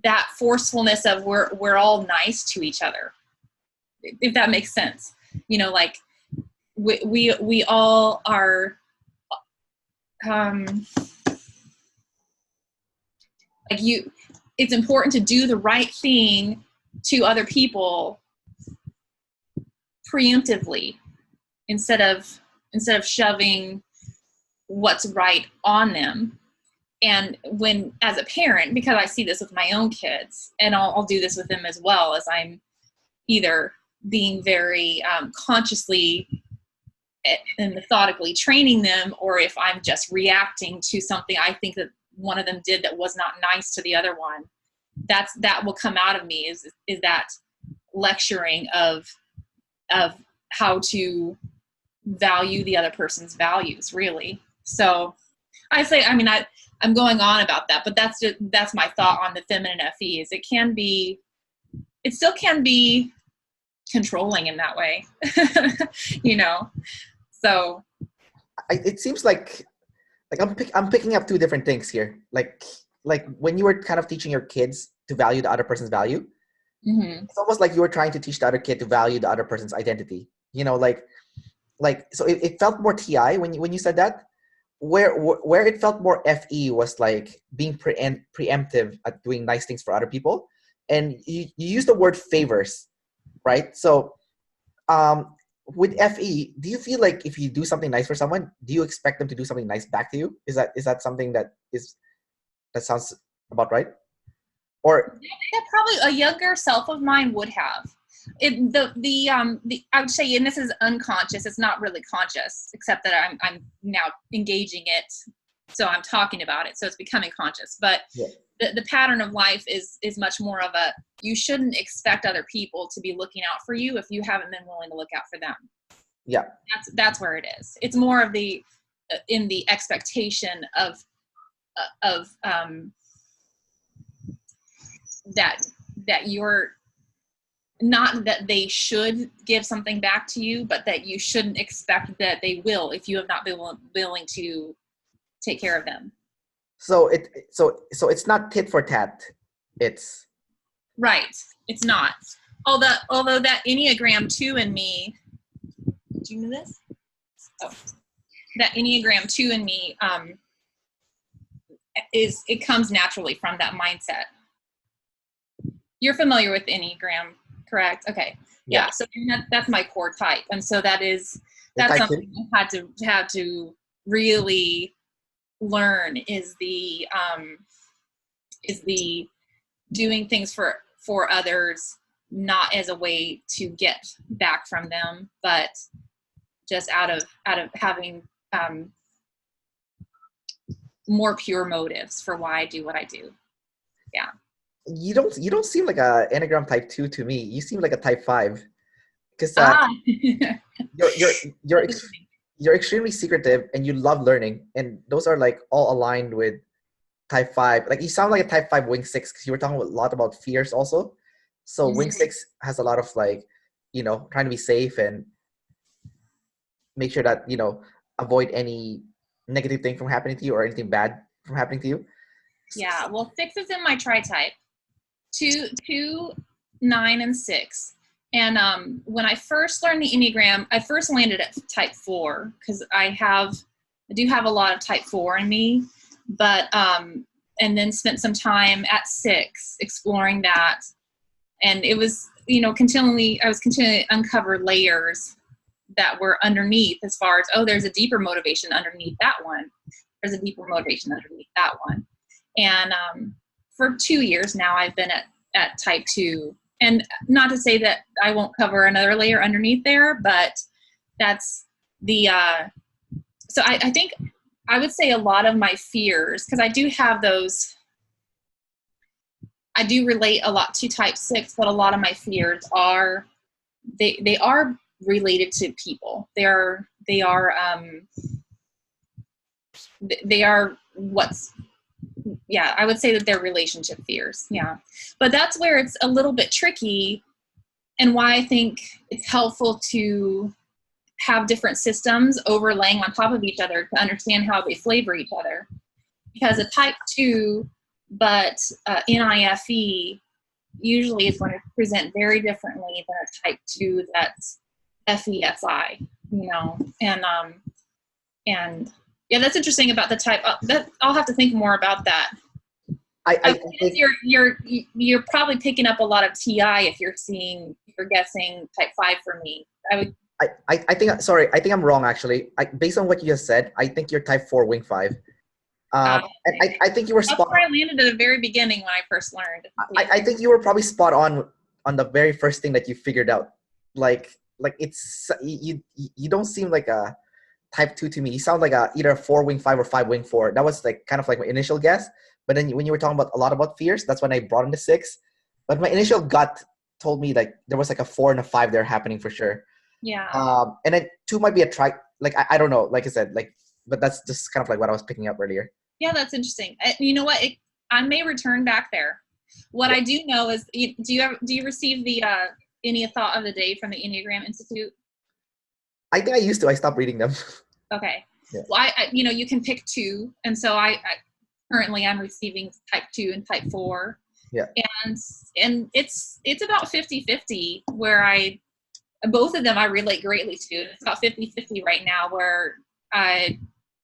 that forcefulness of we're all nice to each other, if that makes sense. Like we all are it's important to do the right thing to other people preemptively instead of shoving what's right on them. And when, as a parent, because I see this with my own kids, and I'll do this with them as well, as I'm either being very consciously and methodically training them, or if I'm just reacting to something I think that one of them did that was not nice to the other one, that will come out of me is that lecturing of how to value the other person's values, really. So I say, I'm going on about that, but that's my thought on the feminine FE, is it still can be controlling in that way. So it seems like I'm picking up two different things here. Like when you were kind of teaching your kids to value the other person's value, mm-hmm. It's almost like you were trying to teach the other kid to value the other person's identity. So it felt more TI when you said that. where it felt more FE was like being preemptive at doing nice things for other people, and you use the word favors, right? So with FE, do you feel like if you do something nice for someone, do you expect them to do something nice back to you? Is that something that sounds about right? Or Yeah, probably a younger self of mine would have. I would say, and this is unconscious. It's not really conscious, except that I'm now engaging it, so I'm talking about it, so it's becoming conscious. But yeah, the pattern of life is much more of a, you shouldn't expect other people to be looking out for you if you haven't been willing to look out for them. yeah. That's where it is. It's more of the in the expectation of that you're not that they should give something back to you, but that you shouldn't expect that they will if you have not been willing to take care of them. So it's not tit for tat. It's Right. It's not. Although that Enneagram 2 in me, do you know this? Oh, that Enneagram 2 in me it comes naturally from that mindset. You're familiar with Enneagram, correct? Okay. Yeah. So that's my core type. And so that's something I had to really learn is the doing things for others, not as a way to get back from them, but just out of having more pure motives for why I do what I do. Yeah. You don't seem like a Enneagram type 2 to me. You seem like a type 5 because you're you're extremely secretive and you love learning, and those are like all aligned with type 5. Like you sound like a type 5 wing 6 because you were talking a lot about fears also. So wing 6 has a lot of like, trying to be safe and make sure that, avoid any negative thing from happening to you or anything bad from happening to you. Yeah. Well, 6 is in my tri-type. 2, 9, and 6. And when I first learned the Enneagram, I first landed at type 4 because I do have a lot of type 4 in me, but and then spent some time at 6 exploring that. And it was, I was continually to uncover layers that were underneath as far as, there's a deeper motivation underneath that one. There's a deeper motivation underneath that one. And for 2 years now, I've been at type 2. And not to say that I won't cover another layer underneath there, but that's the, so I think I would say a lot of my fears, because I do have those, I do relate a lot to type 6, but a lot of my fears are, they are related to people. They are what's, yeah, I would say that they're relationship fears. Yeah. But that's where it's a little bit tricky, and why I think it's helpful to have different systems overlaying on top of each other to understand how they flavor each other. Because a type 2, but NIFE usually is going to present very differently than a type 2 that's FESI, and yeah, that's interesting about the type. That I'll have to think more about that. I think you're probably picking up a lot of TI if you're guessing type 5 for me. I think I'm wrong actually. Based on what you just said, I think you're type 4 wing 5. And I think you were spot on. That's where I landed at the very beginning when I first learned. I think you were probably spot on the very first thing that you figured out. Like it's you don't seem like a type 2 to me. You sound like either a 4 wing 5 or 5 wing 4. That was like kind of like my initial guess. But then when you were talking about a lot about fears, that's when I brought in the 6. But my initial gut told me like there was like a 4 and a 5 there happening for sure. Yeah. And then 2 might be a try. Like I don't know. Like I said, but that's just kind of like what I was picking up earlier. Yeah, that's interesting. You know what? I may return back there. What I do know is, do you receive the any thought of the day from the Enneagram Institute? I think I used to. I stopped reading them. Okay. Yeah. Well, I you can pick 2, and so I currently I'm receiving type 2 and type 4. Yeah. And it's about 50-50 where both of them I relate greatly to. It's about 50-50 right now where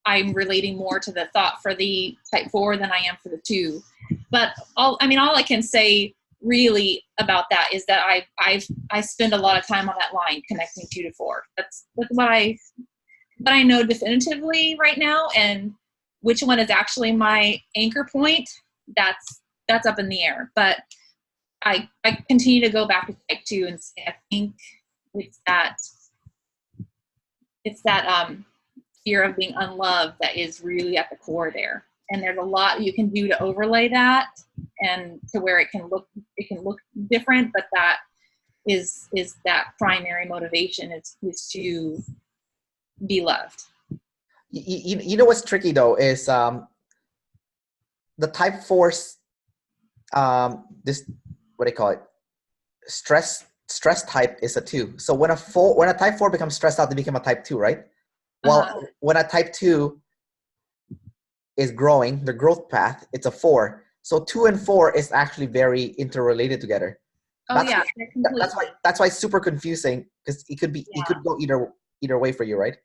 I'm relating more to the thought for the type 4 than I am for the 2. But all I can say really about that is that I spend a lot of time on that line connecting 2 to 4. That's what I know definitively right now, and which one is actually my anchor point, that's up in the air. But I continue to go back to type 2 and say I think it's that fear of being unloved that is really at the core there. And there's a lot you can do to overlay that and to where it can look different, but that is that primary motivation is to be loved. You know what's tricky though is the type 4's this, what do you call it, stress type is a 2. So when a type 4 becomes stressed out, they become a type 2, right? Well, when a type 2 is growing, the growth path, it's a 4. So 2 and 4 is actually very interrelated together. That's why it's super confusing, because it could go either way for you, right?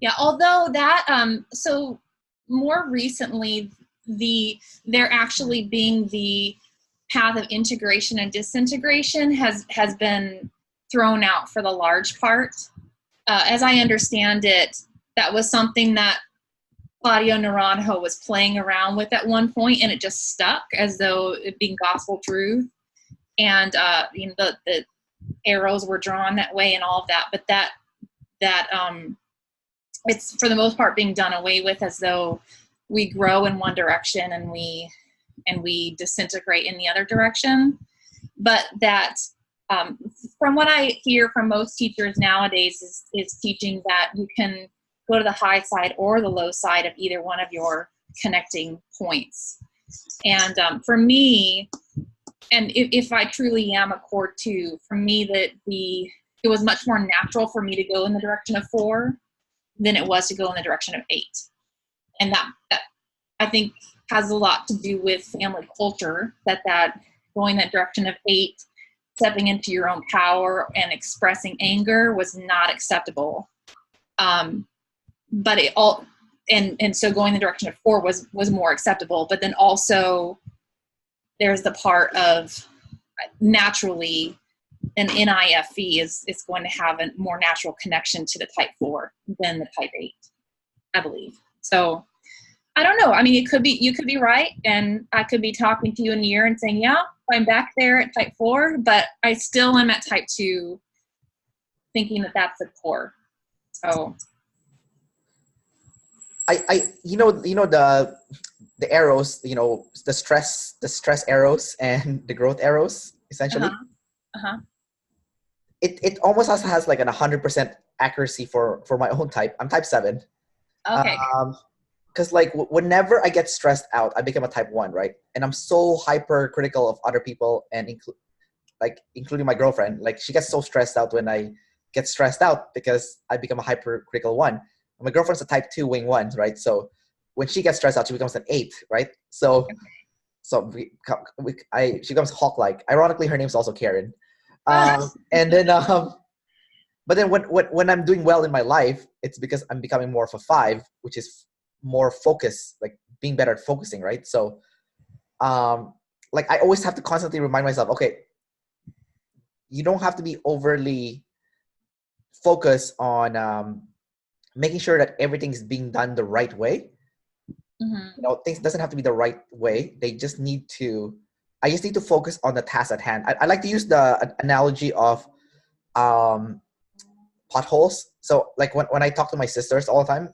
Yeah, although that so more recently there actually being the path of integration and disintegration has been thrown out for the large part. As I understand it, that was something that Claudio Naranjo was playing around with at one point, and it just stuck as though it being gospel truth. And the arrows were drawn that way and all of that. But that it's for the most part being done away with, as though we grow in one direction and we disintegrate in the other direction. But that from what I hear from most teachers nowadays is teaching that you can go to the high side or the low side of either one of your connecting points. And for me, and if I truly am a core 2, for me it was much more natural for me to go in the direction of 4 than it was to go in the direction of 8. And that I think has a lot to do with family culture, that going that direction of 8, stepping into your own power and expressing anger was not acceptable. But it all, and so going the direction of 4 was more acceptable. But then also there's the part of naturally an NIFE is going to have a more natural connection to the type 4 than the type 8, I believe. So I don't know. I mean, you could be right, and I could be talking to you in a year and saying, yeah, I'm back there at type 4, but I still am at type 2, thinking that that's the core. So the arrows, the stress arrows and the growth arrows, essentially. It almost has like an 100% accuracy for my own type. I'm type 7. Okay. Because like whenever I get stressed out, I become a type 1, right? And I'm so hypercritical of other people, and including my girlfriend. Like, she gets so stressed out when I get stressed out because I become a hypercritical 1. And my girlfriend's a type 2 wing 1, right? So when she gets stressed out, she becomes an 8, right? So she becomes hawk-like. Ironically, her name's also Karin. And then but then when I'm doing well in my life, it's because I'm becoming more of a 5, which is more focus, like being better at focusing, right? So like I always have to constantly remind myself, okay, you don't have to be overly focused on making sure that everything is being done the right way. Things doesn't have to be the right way. I just need to focus on the task at hand. I like to use the analogy of potholes. So like when I talk to my sisters all the time,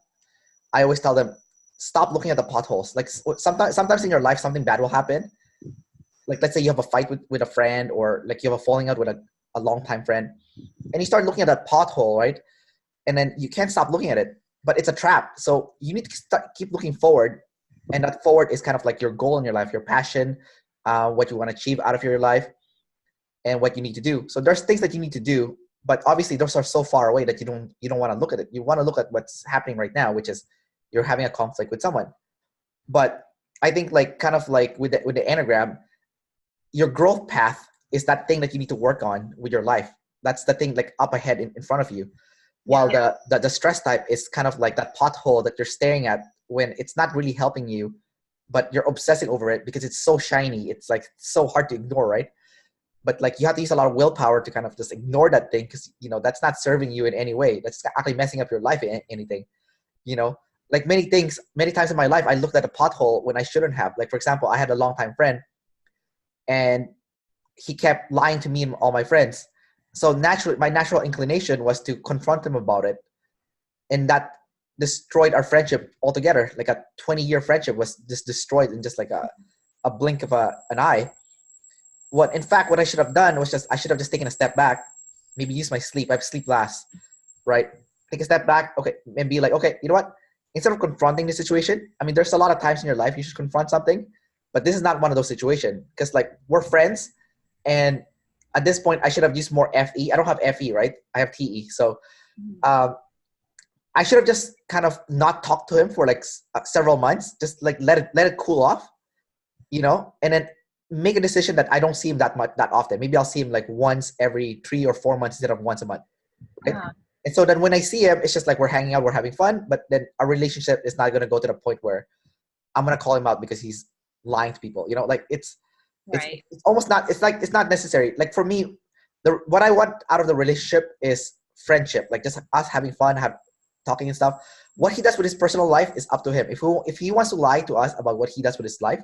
I always tell them, stop looking at the potholes. Like sometimes in your life, something bad will happen. Like, let's say you have a fight with a friend, or like you have a falling out with a longtime friend, and you start looking at that pothole, right? And then you can't stop looking at it, but it's a trap. So you need to keep looking forward. And that forward is kind of like your goal in your life, your passion, what you want to achieve out of your life, and what you need to do. So there's things that you need to do, but obviously those are so far away that you don't want to look at it. You want to look at what's happening right now, which is you're having a conflict with someone. But I think like kind of like with the Enneagram, your growth path is that thing that you need to work on with your life. That's the thing like up ahead in front of you. while Yeah. the stress type is kind of like that pothole that you're staring at when it's not really helping you, but you're obsessing over it because it's so shiny. It's like so hard to ignore, right? But like you have to use a lot of willpower to kind of just ignore that thing because that's not serving you in any way. That's actually messing up your life in anything. you know like many times in my life I looked at a pothole when I shouldn't have. Like, for example, I had a longtime friend and he kept lying to me and all my friends. So naturally, my natural inclination was to confront him about it, and that destroyed our friendship altogether. Like a 20-year friendship was just destroyed in just like a blink of an eye. What I should have done was I should have just taken a step back, maybe use my sleep. I have sleep last, right? Take a step back, okay, and be like, okay, you know what? Instead of confronting the situation, I mean, there's a lot of times in your life you should confront something, but this is not one of those situations because like we're friends, and at this point I should have used more FE. I don't have FE, right? I have TE, so um, I should have just kind of not talked to him for like several months, just like let it cool off, and then make a decision that I don't see him that often. Maybe I'll see him like once every 3 or 4 months instead of once a month. Right? And so then when I see him, it's just like we're hanging out, we're having fun, but then our relationship is not going to go to the point where I'm going to call him out because he's lying to people. Like Right. it's almost not, it's not necessary. Like for me, what I want out of the relationship is friendship, like just us having fun, talking and stuff. What he does with his personal life is up to him. If he wants to lie to us about what he does with his life,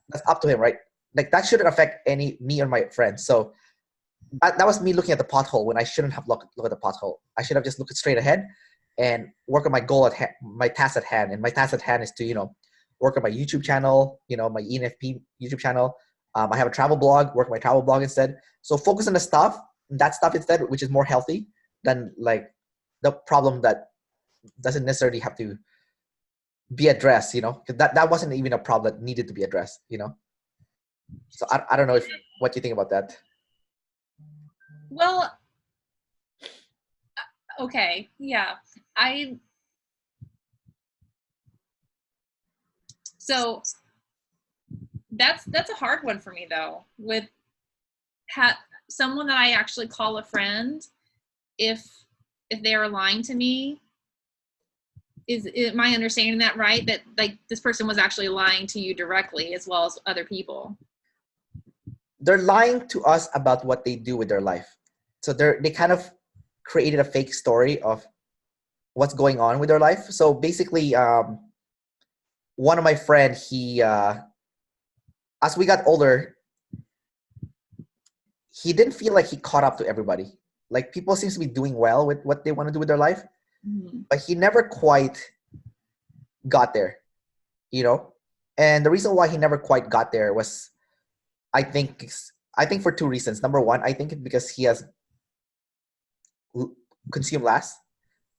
that's up to him, right? Like that shouldn't affect me or my friends. So that was me looking at the pothole when I shouldn't have looked at the pothole. I should have just looked straight ahead and work on my goal my task at hand. And my task at hand is to work on my YouTube channel, my ENFP YouTube channel. I have a travel blog. Work my travel blog instead. So focus on that stuff instead, which is more healthy than like the problem that doesn't necessarily have to be addressed. Because that wasn't even a problem that needed to be addressed. So I don't know what you think about that. Well, okay. Yeah. So that's a hard one for me though. With someone that I actually call a friend, if they are lying to me, is my understanding that right? That like this person was actually lying to you directly as well as other people. They're lying to us about what they do with their life. So they kind of created a fake story of what's going on with their life. So basically, one of my friend, he as we got older, he didn't feel like he caught up to everybody. Like people seems to be doing well with what they want to do with their life, but he never quite got there, And the reason why he never quite got there was, I think for two reasons. Number one, I think because he has consumed less,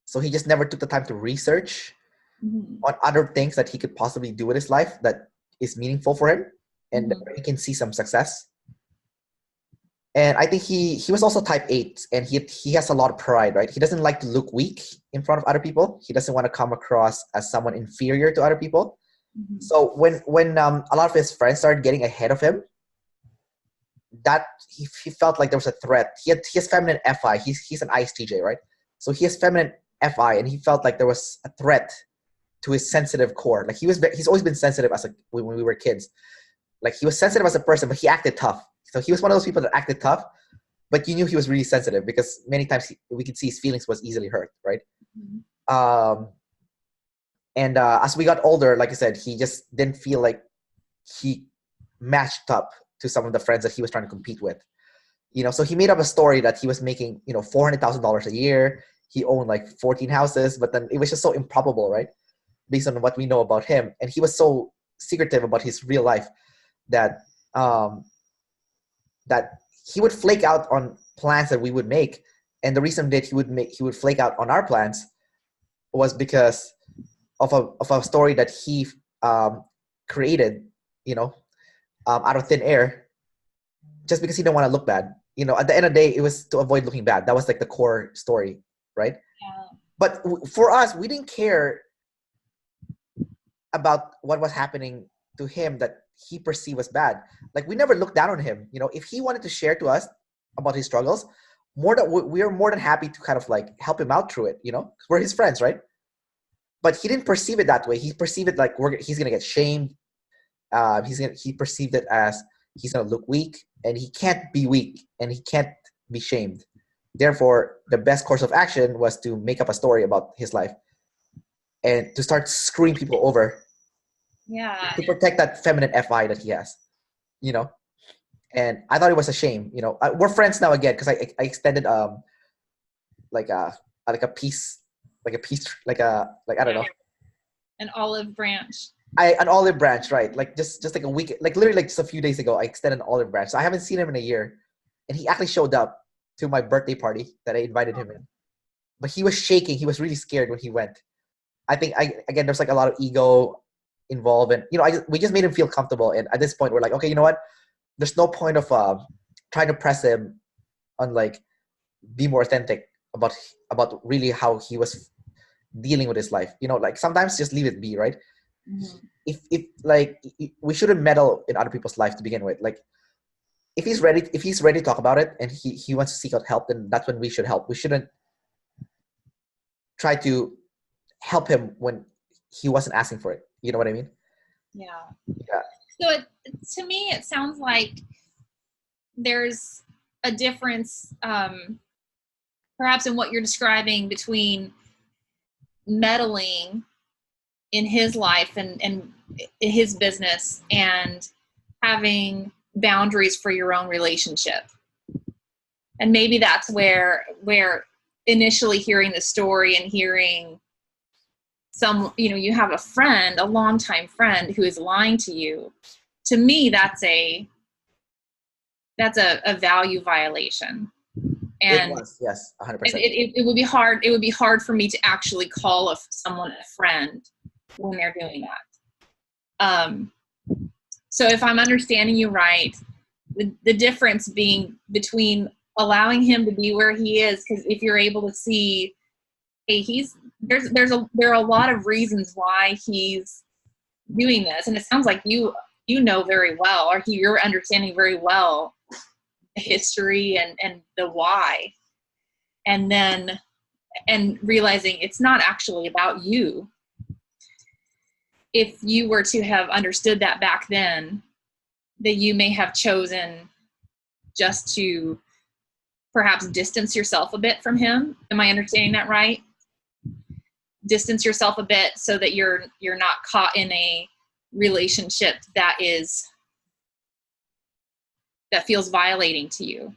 so he just never took the time to research on other things that he could possibly do with his life that is meaningful for him, and he can see some success. And I think he was also type 8, and he has a lot of pride, right? He doesn't like to look weak in front of other people. He doesn't want to come across as someone inferior to other people. So when a lot of his friends started getting ahead of him, that he felt like there was a threat. He has feminine FI. He's an ISTJ, right? So he has feminine FI, and he felt like there was a threat to his sensitive core. Like he's always been sensitive when we were kids. Like he was sensitive as a person, but he acted tough. So he was one of those people that acted tough, but you knew he was really sensitive because many times we could see his feelings was easily hurt, right? And as we got older, like I said, he just didn't feel like he matched up to some of the friends that he was trying to compete with. So he made up a story that he was making, $400,000 a year. He owned like 14 houses, but then it was just so improbable, right? Based on what we know about him. And he was so secretive about his real life that that he would flake out on plans that we would make. And the reason that he would flake out on our plans was because of a story that he created, out of thin air, just because he didn't want to look bad. At the end of the day, it was to avoid looking bad. That was like the core story, right? Yeah. But for us, we didn't care about what was happening to him that he perceived was bad. Like we never looked down on him. If he wanted to share to us about his struggles, we are more than happy to kind of like help him out through it, you know, we're his friends, right? But he didn't perceive it that way. He perceived it like he's gonna get shamed. He perceived it as he's gonna look weak, and he can't be weak, and he can't be shamed. Therefore, the best course of action was to make up a story about his life and to start screwing people over Yeah. to protect that feminine FI that he has, you know. And I thought it was a shame, you know. We're friends now again because I extended like a piece, like I don't know, An olive branch. an olive branch, right? Like just like a week, like literally like just a few days ago, I extended an olive branch. So I haven't seen him in a year, and he actually showed up to my birthday party that I invited him in. But he was shaking. He was really scared when he went. I think again, there's like a lot of ego involved, and you know, we just made him feel comfortable. And at this point, we're like, okay, you know what? There's no point of trying to press him on like be more authentic about really how he was dealing with his life. You know, like sometimes just leave it be, right? Mm-hmm. If like we shouldn't meddle in other people's life to begin with. Like if he's ready to talk about it and he wants to seek out help, then that's when we should help. We shouldn't try to help him when he wasn't asking for it. You know what I mean? Yeah. Yeah. So to me, it sounds like there's a difference, perhaps in what you're describing between meddling in his life and in his business and having boundaries for your own relationship. And maybe that's where initially hearing the story and hearing you have a friend, a longtime friend who is lying to you. To me, that's a value violation. And it was, yes, 100%. It would be hard. It would be hard for me to actually call someone a friend when they're doing that. So if I'm understanding you right, the difference being between allowing him to be where he is, because if you're able to see, hey, there are a lot of reasons why he's doing this, and it sounds like you know very well, or you're understanding very well the history and the why, and realizing it's not actually about you. If you were to have understood that back then, that you may have chosen just to perhaps distance yourself a bit from him. Am I understanding that right? Distance yourself a bit so that you're not caught in a relationship that feels violating to you,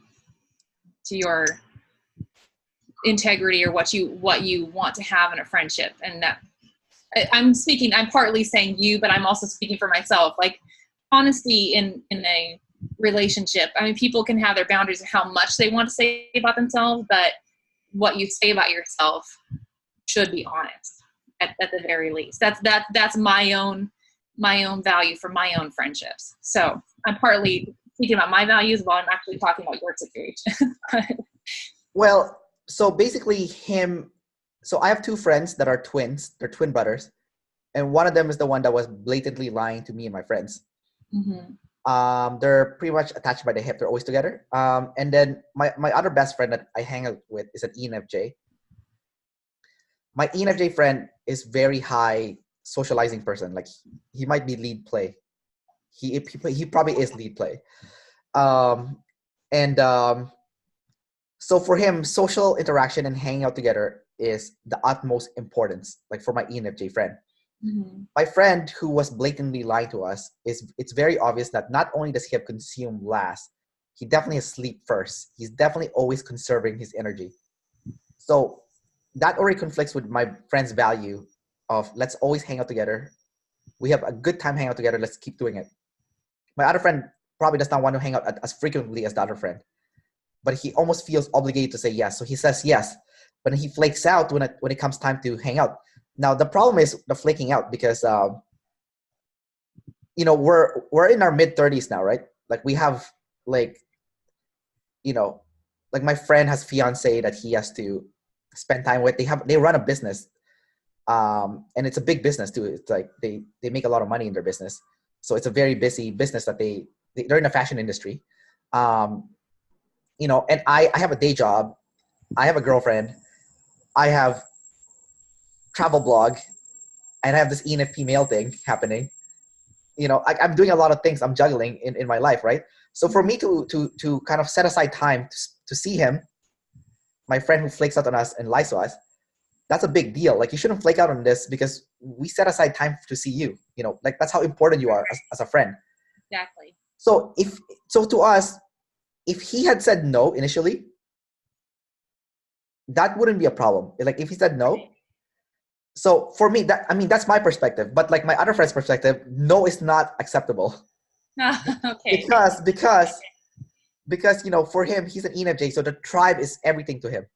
to your integrity, or what you want to have in a friendship. And that I'm partly saying you, but I'm also speaking for myself. Like honesty in a relationship. I mean, people can have their boundaries of how much they want to say about themselves, but what you say about yourself should be honest at the very least. That's my own value for my own friendships. So I'm partly speaking about my values while I'm actually talking about your situation. Well, so basically so I have two friends that are twins. They're twin brothers. And one of them is the one that was blatantly lying to me and my friends. Mm-hmm. They're pretty much attached by the hip. They're always together. And then my other best friend that I hang out with is an ENFJ. My ENFJ friend is very high socializing person. Like he might be lead play. He probably is lead play. So for him, social interaction and hanging out together is the utmost importance. Like for my ENFJ friend. Mm-hmm. My friend who was blatantly lying to us, it's very obvious that not only does he have consumed last, he definitely has sleep first. He's definitely always conserving his energy. So that already conflicts with my friend's value of let's always hang out together. We have a good time hanging out together. Let's keep doing it. My other friend probably does not want to hang out as frequently as the other friend, but he almost feels obligated to say yes. So he says yes, but he flakes out when it comes time to hang out. Now the problem is the flaking out because we're in our mid-30s now, right? Like we have like my friend has fiance that he has to spend time with. They run a business, and it's a big business too. It's like they make a lot of money in their business, so it's a very busy business that they're in the fashion industry. and I have a day job, I have a girlfriend, I have travel blog, and I have this ENFP mail thing happening. I'm doing a lot of things. I'm juggling in my life, right? So for me to kind of set aside time to see him, my friend who flakes out on us and lies to us, that's a big deal. Like, you shouldn't flake out on this because we set aside time to see you. Like, that's how important you are as a friend. Exactly. So to us, if he had said no initially, that wouldn't be a problem. Like, if he said no. So for me, that's my perspective. But like my other friend's perspective, no is not acceptable. Okay. Because for him, he's an ENFJ, so the tribe is everything to him.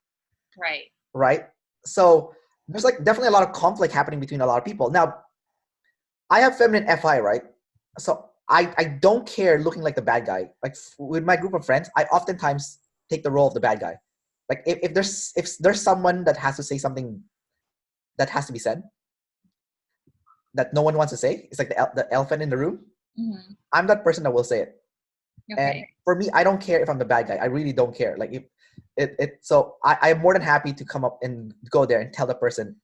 Right. Right. So there's like definitely a lot of conflict happening between a lot of people. Now, I have feminine FI, right? So I don't care looking like the bad guy. Like, with my group of friends, I oftentimes take the role of the bad guy. Like, if there's someone that has to say something that has to be said, that no one wants to say, it's like the elephant in the room. Mm-hmm. I'm that person that will say it. Okay. And for me, I don't care if I'm the bad guy. I really don't care. Like, so I'm more than happy to come up and go there and tell the person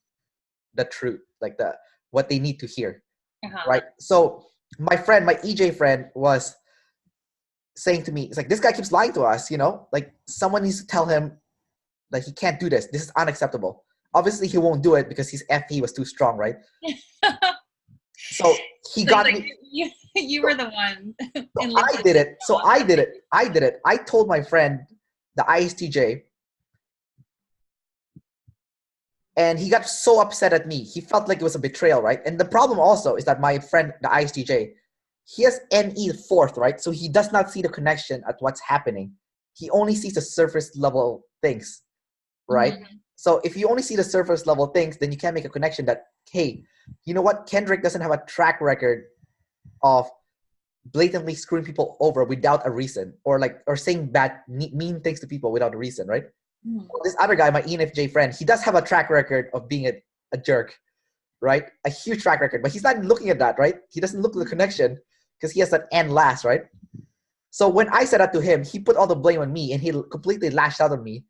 the truth, like what they need to hear. Right. So my EJ friend was saying to me, it's like, this guy keeps lying to us, like, someone needs to tell him that he can't do this. This is unacceptable. Obviously he won't do it because his FE was too strong, right? So he got like me. You were the one. So I did it. I told my friend, the ISTJ, and he got so upset at me. He felt like it was a betrayal, right? And the problem also is that my friend, the ISTJ, he has NE fourth, right? So he does not see the connection at what's happening. He only sees the surface level things, right? Mm-hmm. So if you only see the surface level things, then you can't make a connection that, hey, you know what? Kendrick doesn't have a track record of blatantly screwing people over without a reason, or saying bad, mean things to people without a reason, right? Mm. This other guy, my ENFJ friend, he does have a track record of being a jerk, right? A huge track record, but he's not looking at that, right? He doesn't look at the connection because he has that N last, right? So when I said that to him, he put all the blame on me and he completely lashed out on me.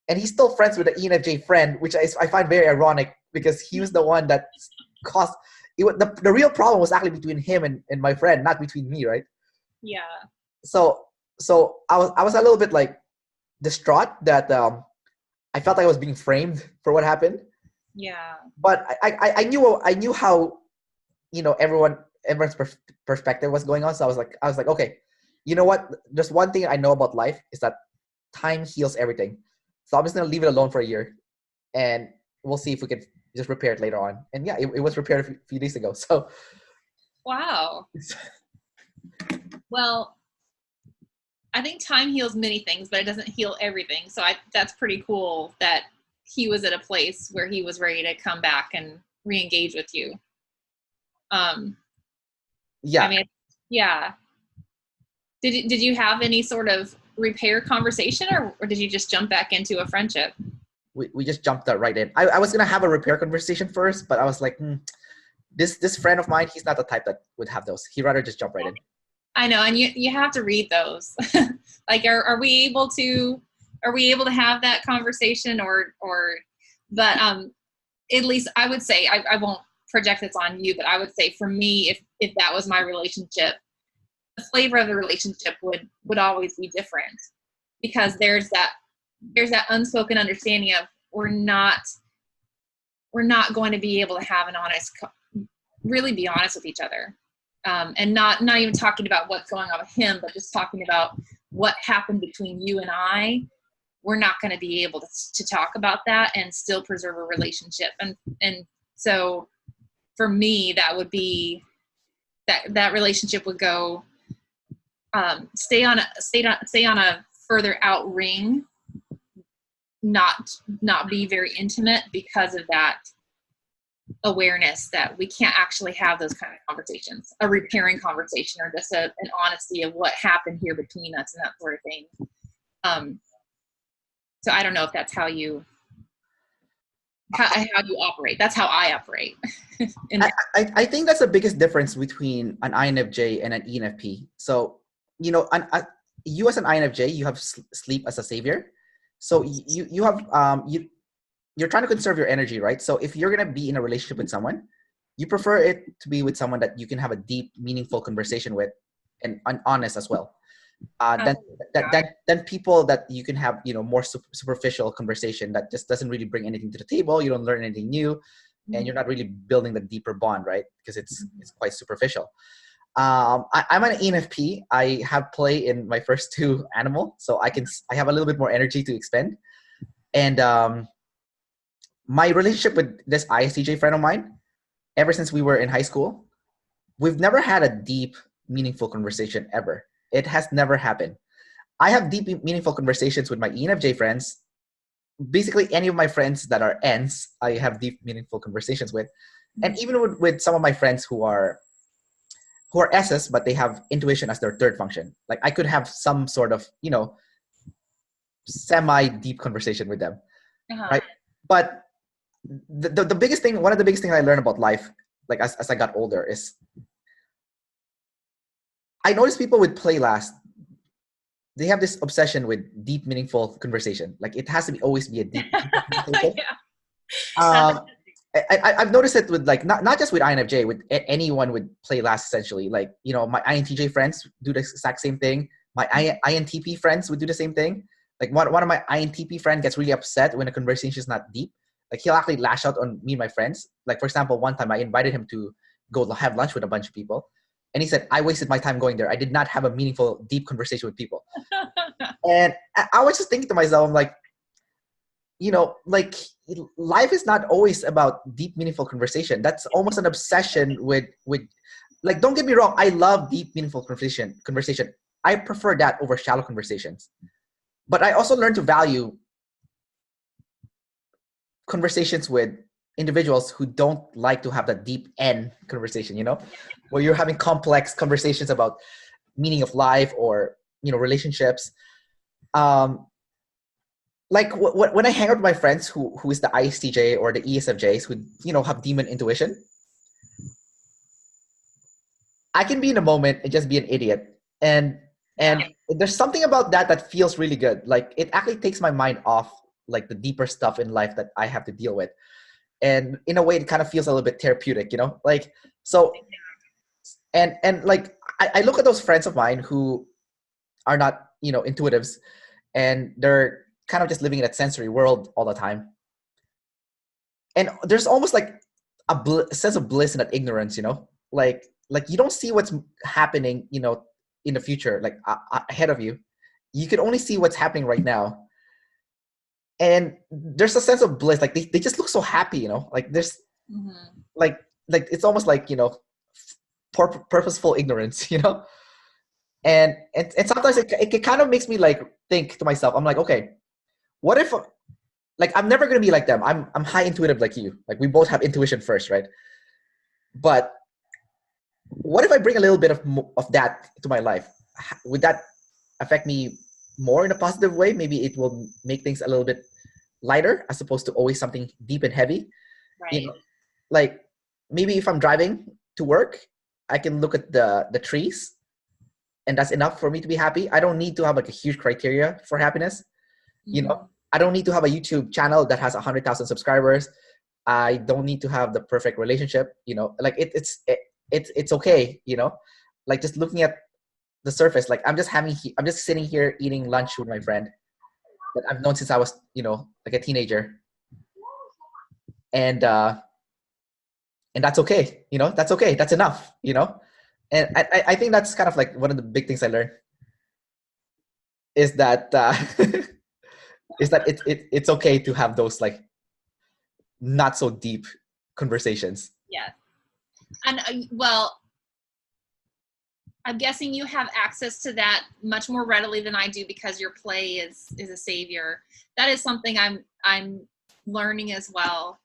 And he's still friends with the ENFJ friend, which I find very ironic because he was the one that caused it. The real problem was actually between him and my friend, not between me, right? Yeah. So I was a little bit like distraught that I felt like I was being framed for what happened. Yeah. But I knew how everyone's perspective was going on. So I was like, okay, you know what? There's one thing I know about life is that time heals everything. So I'm just gonna leave it alone for a year, and we'll see if we can just repair it later on. And yeah, it was repaired a few days ago. So. Wow. Well, I think time heals many things, but it doesn't heal everything. So that's pretty cool that he was at a place where he was ready to come back and re-engage with you. Yeah. I mean, yeah. Did you have any sort of repair conversation, or did you just jump back into a friendship? We just jumped right in. I was gonna have a repair conversation first, but I was like, this friend of mine, he's not the type that would have those. He'd rather just jump right in. I know, and you have to read those. Like, are we able to have that conversation, but at least I would say, I won't project this on you, but I would say for me, if that was my relationship, the flavor of the relationship would always be different, because there's that unspoken understanding of we're not going to be able to have really be honest with each other. And not even talking about what's going on with him, but just talking about what happened between you and I. We're not going to be able to talk about that and still preserve a relationship. And so for me, that would be that relationship would go, stay on a further out ring, not be very intimate, because of that awareness that we can't actually have those kind of conversations, a repairing conversation, or just an honesty of what happened here between us and that sort of thing. So I don't know if that's how you operate. That's how I operate. I think that's the biggest difference between an INFJ and an ENFP. So, you as an INFJ, you have sleep as a savior. So you have you're trying to conserve your energy, right? So if you're gonna be in a relationship with someone, you prefer it to be with someone that you can have a deep, meaningful conversation with, and honest as well. Then Oh, then people that you can have, you know, more superficial conversation that just doesn't really bring anything to the table. You don't learn anything new, and you're not really building the deeper bond, right? Because it's quite superficial. I'm an ENFP. I have play in my first two animal, so I have a little bit more energy to expend. And my relationship with this ISTJ friend of mine, ever since we were in high school, we've never had a deep, meaningful conversation ever. It has never happened. I have deep, meaningful conversations with my ENFJ friends. Basically, any of my friends that are Ns, I have deep, meaningful conversations with, and even with some of my friends who are S's, but they have intuition as their third function. Like I could have some sort of, you know, semi deep conversation with them, right? But the biggest thing, one of the biggest things I learned about life, like as I got older, is I noticed people with play last, they have this obsession with deep, meaningful conversation. Like it has to be always be a deep conversation. Um, I've noticed it with like not just with INFJ, with anyone with play last essentially. Like, you know, my INTJ friends do the exact same thing. My INTP friends would do the same thing. Like one of my INTP friend gets really upset when a conversation is not deep. Like he'll actually lash out on me and my friends. Like for example, one time I invited him to go have lunch with a bunch of people, and he said I wasted my time going there. I did not have a meaningful, deep conversation with people. And I was just thinking to myself, I'm like, you know, like life is not always about deep, meaningful conversation. That's almost an obsession with like, don't get me wrong, I love deep, meaningful conversation. I prefer that over shallow conversations. But I also learned to value conversations with individuals who don't like to have that deep N conversation, you know, where you're having complex conversations about meaning of life or, you know, relationships. Like when I hang out with my friends who is the ISTJ or the ESFJs who, you know, have demon intuition, I can be in a moment and just be an idiot. And there's something about that feels really good. Like it actually takes my mind off like the deeper stuff in life that I have to deal with. And in a way it kind of feels a little bit therapeutic, you know? Like so and like I look at those friends of mine who are not, you know, intuitives, and they're kind of just living in that sensory world all the time. And there's almost like a sense of bliss in that ignorance, you know, like you don't see what's happening, you know, in the future, like ahead of you. You can only see what's happening right now. And there's a sense of bliss. Like they just look so happy, you know, like there's like it's almost like, you know, purposeful ignorance, you know. And sometimes it kind of makes me like think to myself, I'm like, okay, what if like I'm never gonna be like them. I'm high intuitive like you. Like we both have intuition first, right? But what if I bring a little bit of that to my life? Would that affect me more in a positive way? Maybe it will make things a little bit lighter as opposed to always something deep and heavy. right. You know, like maybe if I'm driving to work, I can look at the trees, and that's enough for me to be happy. I don't need to have like a huge criteria for happiness. You know, I don't need to have a YouTube channel that has 100,000 subscribers. I don't need to have the perfect relationship. You know, like it's okay. You know, like just looking at the surface. Like I'm just sitting here eating lunch with my friend that I've known since I was, you know, like a teenager, and that's okay. You know, that's okay. That's enough. You know, and I think that's kind of like one of the big things I learned is that is that it's okay to have those like not so deep conversations. Yes. And well, I'm guessing you have access to that much more readily than I do because your play is a savior. That is something I'm learning as well.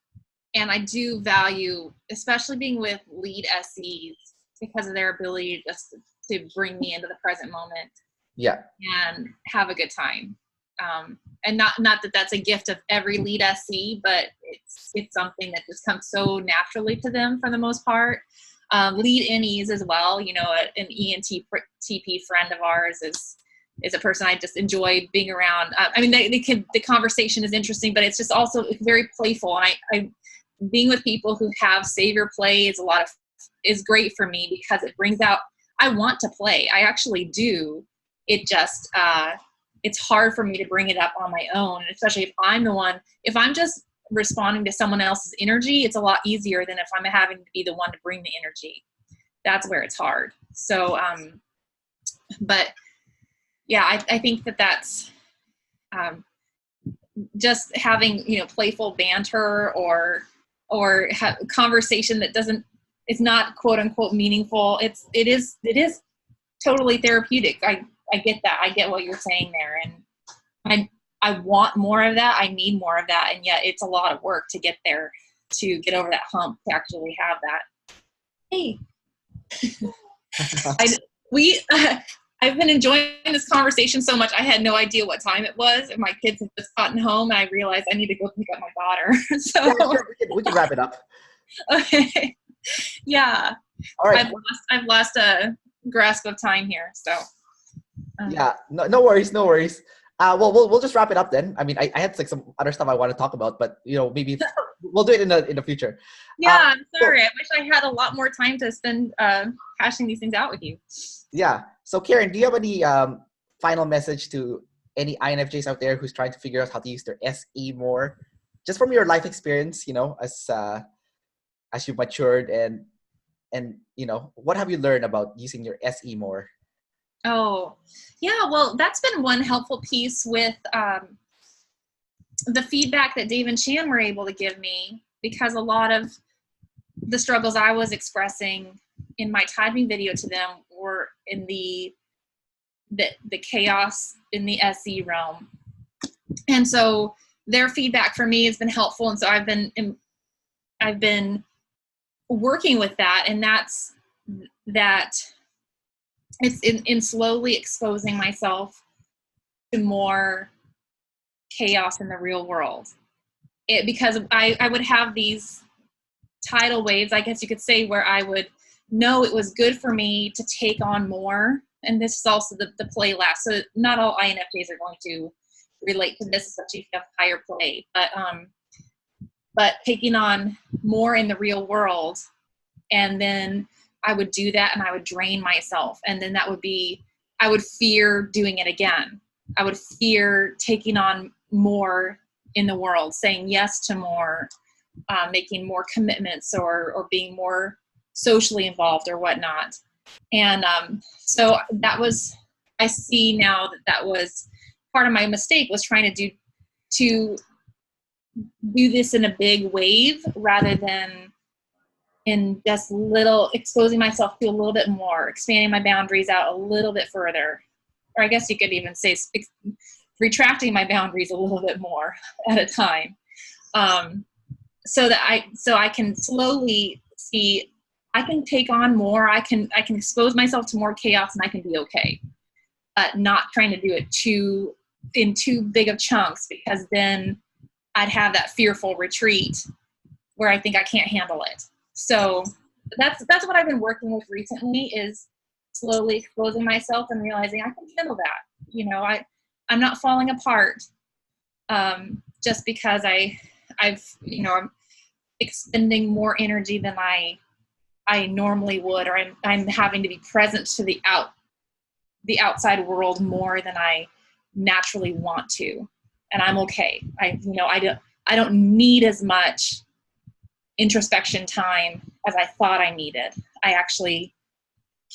And I do value, especially being with lead SEs, because of their ability just to bring me into the present moment. Yeah. And have a good time. And not that that's a gift of every lead SE, but it's something that just comes so naturally to them for the most part. Lead NEs as well, you know, an ENTP friend of ours is is a person I just enjoy being around. I mean, the conversation is interesting, but it's just also very playful. And I being with people who have savior play is great for me because it brings out, I want to play. I actually do. It just, it's hard for me to bring it up on my own. And especially if I'm just responding to someone else's energy, it's a lot easier than if I'm having to be the one to bring the energy. That's where it's hard. So, but yeah, I think that's just having, playful banter or conversation that it's not quote unquote meaningful. It is totally therapeutic. I get that. I get what you're saying there. And I want more of that. I need more of that. And yet it's a lot of work to get there, to get over that hump, to actually have that. Hey, I've been enjoying this conversation so much. I had no idea what time it was, and my kids had just gotten home, and I realized I need to go pick up my daughter. So yeah, sure. We can wrap it up. Okay. Yeah. All right. I've lost a grasp of time here. So. Yeah. No worries. No worries. Well, we'll just wrap it up then. I mean, I had like some other stuff I want to talk about, but maybe we'll do it in the future. Yeah, I'm sorry. I wish I had a lot more time to spend hashing these things out with you. Yeah. So, Karin, do you have any final message to any INFJs out there who's trying to figure out how to use their SE more, just from your life experience? As you've matured and what have you learned about using your SE more? Oh, yeah. Well, that's been one helpful piece with the feedback that Dave and Shan were able to give me, because a lot of the struggles I was expressing in my typing video to them were in the chaos in the SE realm. And so their feedback for me has been helpful. And so I've been working with that, and that's that it's in slowly exposing myself to more chaos in the real world. Because I would have these tidal waves, I guess you could say, where I would know it was good for me to take on more. And this is also the play last. So not all INFJs are going to relate to this, especially if you have higher play. But taking on more in the real world, and then I would do that and I would drain myself. And then I would fear doing it again. I would fear taking on more in the world, saying yes to more, making more commitments or being more socially involved or whatnot. And so I see now that was part of my mistake, was trying to do this in a big wave rather than in just exposing myself to a little bit more, expanding my boundaries out a little bit further. Or I guess you could even say retracting my boundaries a little bit more at a time. So I can slowly see, I can take on more, I can expose myself to more chaos, and I can be okay. But not trying to do it in too big of chunks, because then I'd have that fearful retreat where I think I can't handle it. So that's what I've been working with recently, is slowly exposing myself and realizing I can handle that. I'm not falling apart just because I'm expending more energy than I normally would, or I'm having to be present to the outside world more than I naturally want to, and I'm okay. I don't need as much introspection time as I thought I needed. I actually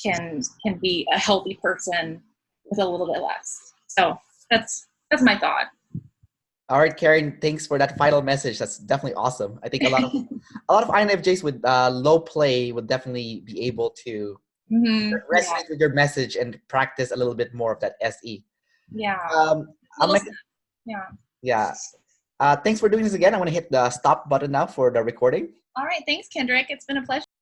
can be a healthy person with a little bit less. So that's my thought. All right, Karin, thanks for that final message. That's definitely awesome. I think a lot of INFJs with low play would definitely be able to resonate with your message and practice a little bit more of that SE. Yeah. Yeah. Thanks for doing this again. I'm going to hit the stop button now for the recording. All right. Thanks, Kendrick. It's been a pleasure.